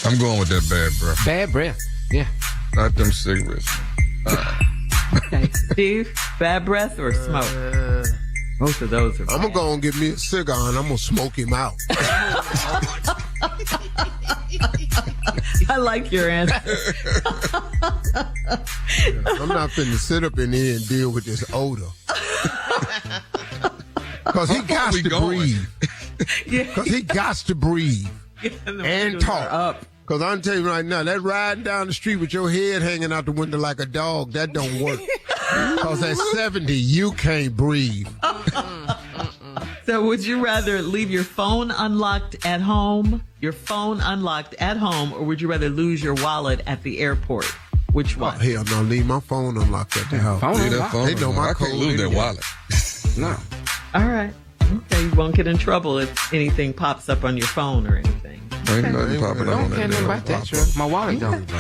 I'm going with that bad breath. Bad breath. Yeah. Not them cigarettes. Okay. Steve, bad breath or smoke? Both of those are I'm going to go and get me a cigar and I'm going to smoke him out. I like your answer. I'm not finna sit up in here and deal with this odor. Because he got to breathe. Because he got to breathe and talk. Up. Because I'm telling you right now, that riding down the street with your head hanging out the window like a dog, that don't work. Because at 70, you can't breathe. So would you rather leave your phone unlocked at home, or would you rather lose your wallet at the airport? Which Oh, one? hell no, leave my phone unlocked at the house. Phone Leave that unlocked. phone They know my I can't code lose that anyway. wallet. No. All right. Okay, you won't get in trouble if anything pops up on your phone or anything. Ain't nothing popping up Don't on care that nothing damn about that, wallet. sure. My wallet don't.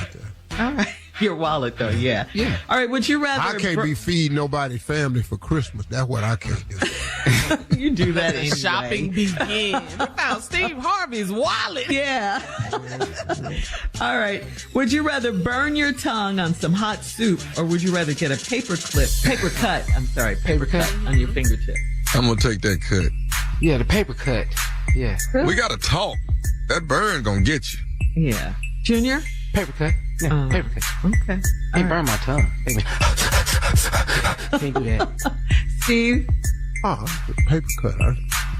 All right. Your wallet, though, yeah. Yeah. All right, would you rather... I can't be feeding nobody's family for Christmas. That's what I can't do. You do that anyway. shopping begins. We found Steve Harvey's wallet. Yeah. All right. Would you rather burn your tongue on some hot soup, or would you rather get a paper cut on your fingertip? I'm going to take that cut. Yeah, the paper cut. Yeah. We got to talk. That burn going to get you. Yeah. Junior? Paper cut. Yeah, paper cut. Okay. Ain't burn my tongue. Can't do that. Steve? Oh, paper cut.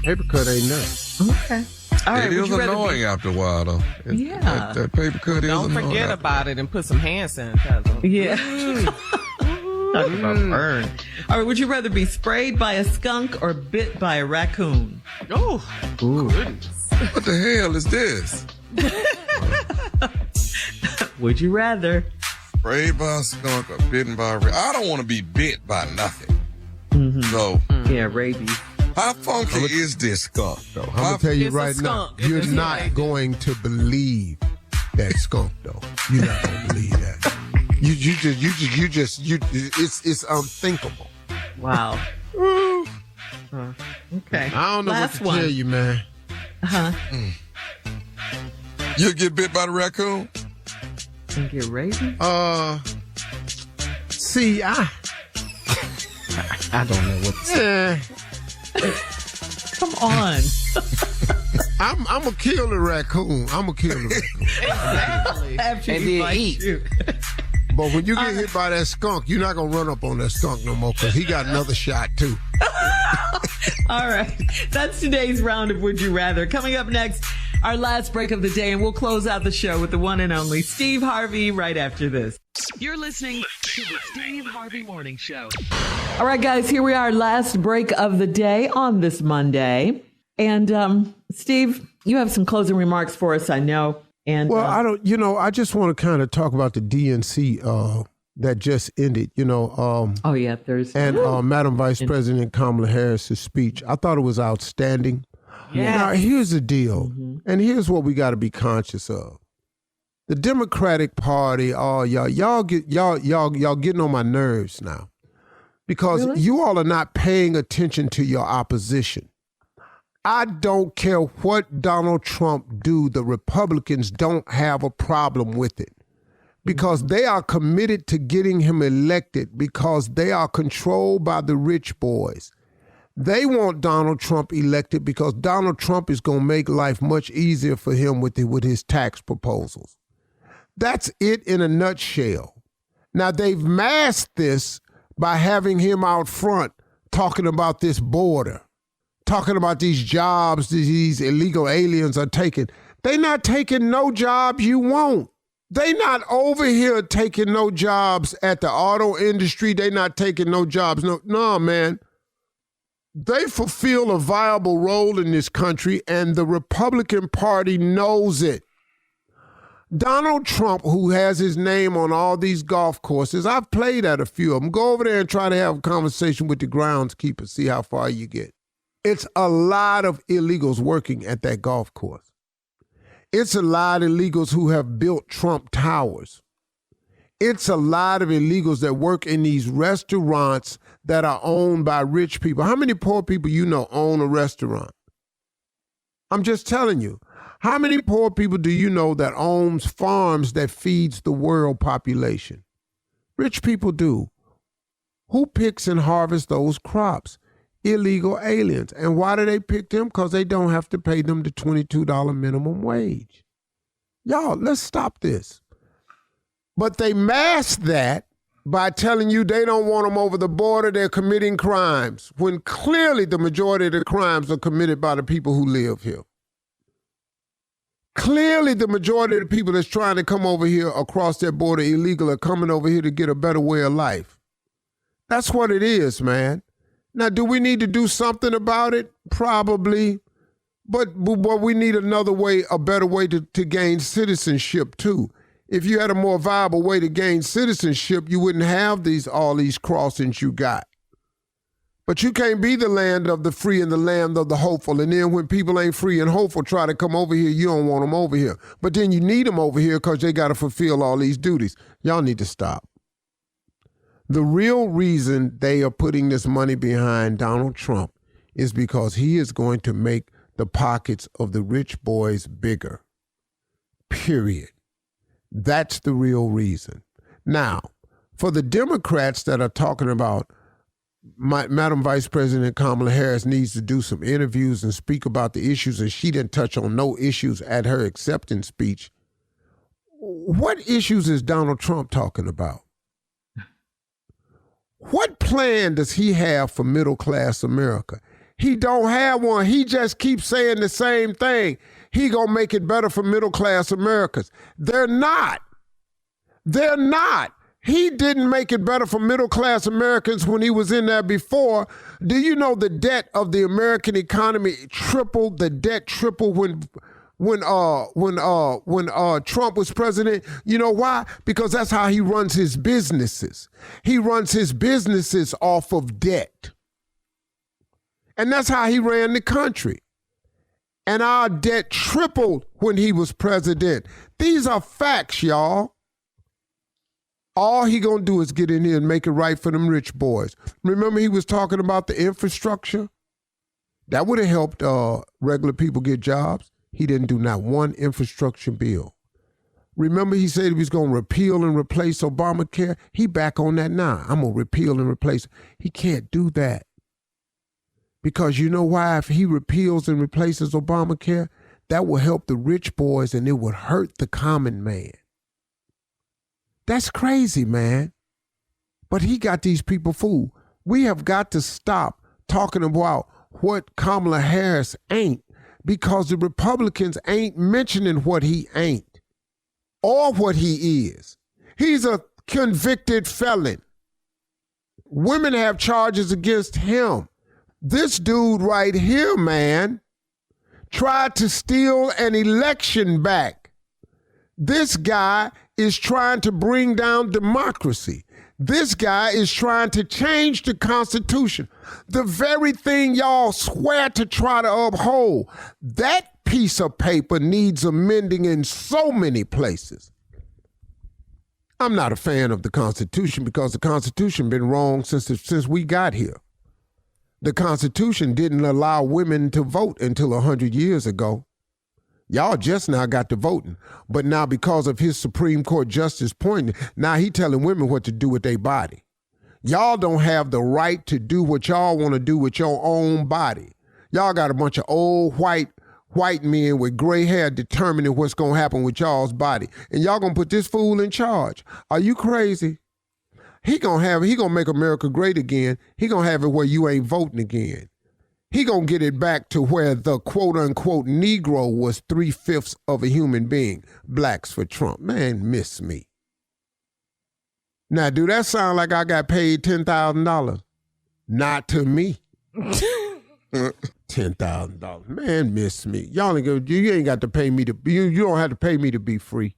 Paper cut ain't nothing. Okay. All right. It would is you rather annoying after a while, though. Yeah. That paper cut is Don't annoying. forget about it and put some hand sanitizer on. Yeah. Talk about burn. All right. Would you rather be sprayed by a skunk or bit by a raccoon? Ooh. What the hell is this? Would you rather? Sprayed by a skunk or bitten by a rat? I don't want to be bit by nothing. So, Yeah, rabies. how funky is this skunk, though? I'm gonna tell you It's a right now, skunk. you're It's not like- going to believe that skunk though. You're not gonna believe that. It's unthinkable. Wow. Okay. I don't know Last what to tell you, man. You'll get bit by the raccoon? And get raisins? See, I don't know what to say. Come on. I'm gonna kill the raccoon. I'm gonna kill the raccoon. Exactly. After And you then bite eat. you. But when you get hit by that skunk, you're not gonna run up on that skunk no more because he got another shot too. All right. That's today's round of Would You Rather. Coming up next, our last break of the day, and we'll close out the show with the one and only Steve Harvey right after this. You're listening to the Steve Harvey Morning Show. All right, guys, here we are, last break of the day on this Monday. And Steve, you have some closing remarks for us, I know. And well, I just want to kind of talk about the DNC that just ended, oh, yeah, Thursday. And Madam Vice President Kamala Harris's speech. I thought it was outstanding. Yeah. Now, here's the deal, and here's what we got to be conscious of. The Democratic Party, y'all getting on my nerves now, because you all are not paying attention to your opposition. I don't care what Donald Trump do, the Republicans don't have a problem with it, because they are committed to getting him elected, because they are controlled by the rich boys. They want Donald Trump elected because Donald Trump is going to make life much easier for him with his tax proposals. That's it in a nutshell. Now, they've masked this by having him out front talking about this border, talking about these jobs these illegal aliens are taking. They not taking no job you want. They not over here taking no jobs at the auto industry. They not taking no jobs. No, man. They fulfill a viable role in this country, and the Republican Party knows it. Donald Trump, who has his name on all these golf courses, I've played at a few of them. Go over there and try to have a conversation with the groundskeeper, see how far you get. It's a lot of illegals working at that golf course. It's a lot of illegals who have built Trump Towers. It's a lot of illegals that work in these restaurants that are owned by rich people. How many poor people you know own a restaurant? I'm just telling you. How many poor people do you know that owns farms that feeds the world population? Rich people do. Who picks and harvests those crops? Illegal aliens. And why do they pick them? Because they don't have to pay them the $22 minimum wage. Y'all, let's stop this. But they mask that by telling you they don't want them over the border, they're committing crimes, when clearly the majority of the crimes are committed by the people who live here. Clearly the majority of the people that's trying to come over here across that border illegal are coming over here to get a better way of life. That's what it is, man. Now, do we need to do something about it? Probably. But we need another way, a better way to gain citizenship, too. If you had a more viable way to gain citizenship, you wouldn't have all these crossings you got. But you can't be the land of the free and the land of the hopeful. And then when people ain't free and hopeful try to come over here, you don't want them over here. But then you need them over here because they got to fulfill all these duties. Y'all need to stop. The real reason they are putting this money behind Donald Trump is because he is going to make the pockets of the rich boys bigger. Period. That's the real reason. Now, for the Democrats that are talking about Madam Vice President Kamala Harris needs to do some interviews and speak about the issues, and she didn't touch on no issues at her acceptance speech. What issues is Donald Trump talking about? What plan does he have for middle-class America? He don't have one. He just keeps saying the same thing. He gonna make it better for middle-class Americans. They're not. They're not. He didn't make it better for middle-class Americans when he was in there before. Do you know the debt of the American economy tripled? The debt tripled when Trump was president. You know why? Because that's how he runs his businesses. He runs his businesses off of debt. And that's how he ran the country. And our debt tripled when he was president. These are facts, y'all. All he gonna do is get in here and make it right for them rich boys. Remember he was talking about the infrastructure? That would have helped regular people get jobs. He didn't do not one infrastructure bill. Remember he said he was going to repeal and replace Obamacare? He back on that now. I'm going to repeal and replace. He can't do that. Because you know why? If he repeals and replaces Obamacare, that will help the rich boys and it would hurt the common man. That's crazy, man. But he got these people fooled. We have got to stop talking about what Kamala Harris ain't, because the Republicans ain't mentioning what he ain't or what he is. He's a convicted felon. Women have charges against him. This dude right here, man, tried to steal an election back. This guy is trying to bring down democracy. This guy is trying to change the Constitution. The very thing y'all swear to try to uphold. That piece of paper needs amending in so many places. I'm not a fan of the Constitution because the Constitution been wrong since we got here. The Constitution didn't allow women to vote until 100 years ago. Y'all just now got to voting. But now because of his Supreme Court justice point, now he telling women what to do with their body. Y'all don't have the right to do what y'all want to do with your own body. Y'all got a bunch of old white men with gray hair determining what's going to happen with y'all's body. And y'all going to put this fool in charge. Are you crazy? He gonna make America great again. He gonna have it where you ain't voting again. He gonna get it back to where the quote unquote Negro was 3/5 of a human being. Blacks for Trump. Man, miss me. Now, do that sound like I got paid $10,000? Not to me. $10,000. Man, miss me. Y'all ain't you ain't got to pay me to you don't have to pay me to be free.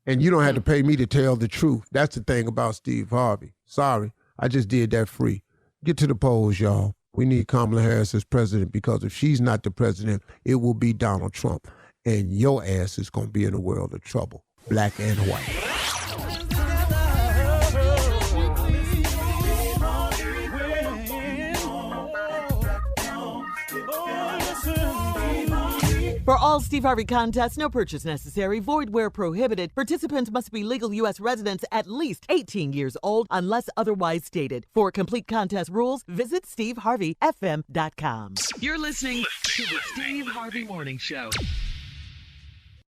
And you don't have to pay me to tell the truth. That's the thing about Steve Harvey. Sorry, I just did that free. Get to the polls, y'all. We need Kamala Harris as president because if she's not the president, it will be Donald Trump. And your ass is going to be in a world of trouble, black and white. For all Steve Harvey contests, no purchase necessary, void where prohibited. Participants must be legal U.S. residents at least 18 years old unless otherwise stated. For complete contest rules, visit SteveHarveyFM.com. You're listening to the Steve Harvey Morning Show.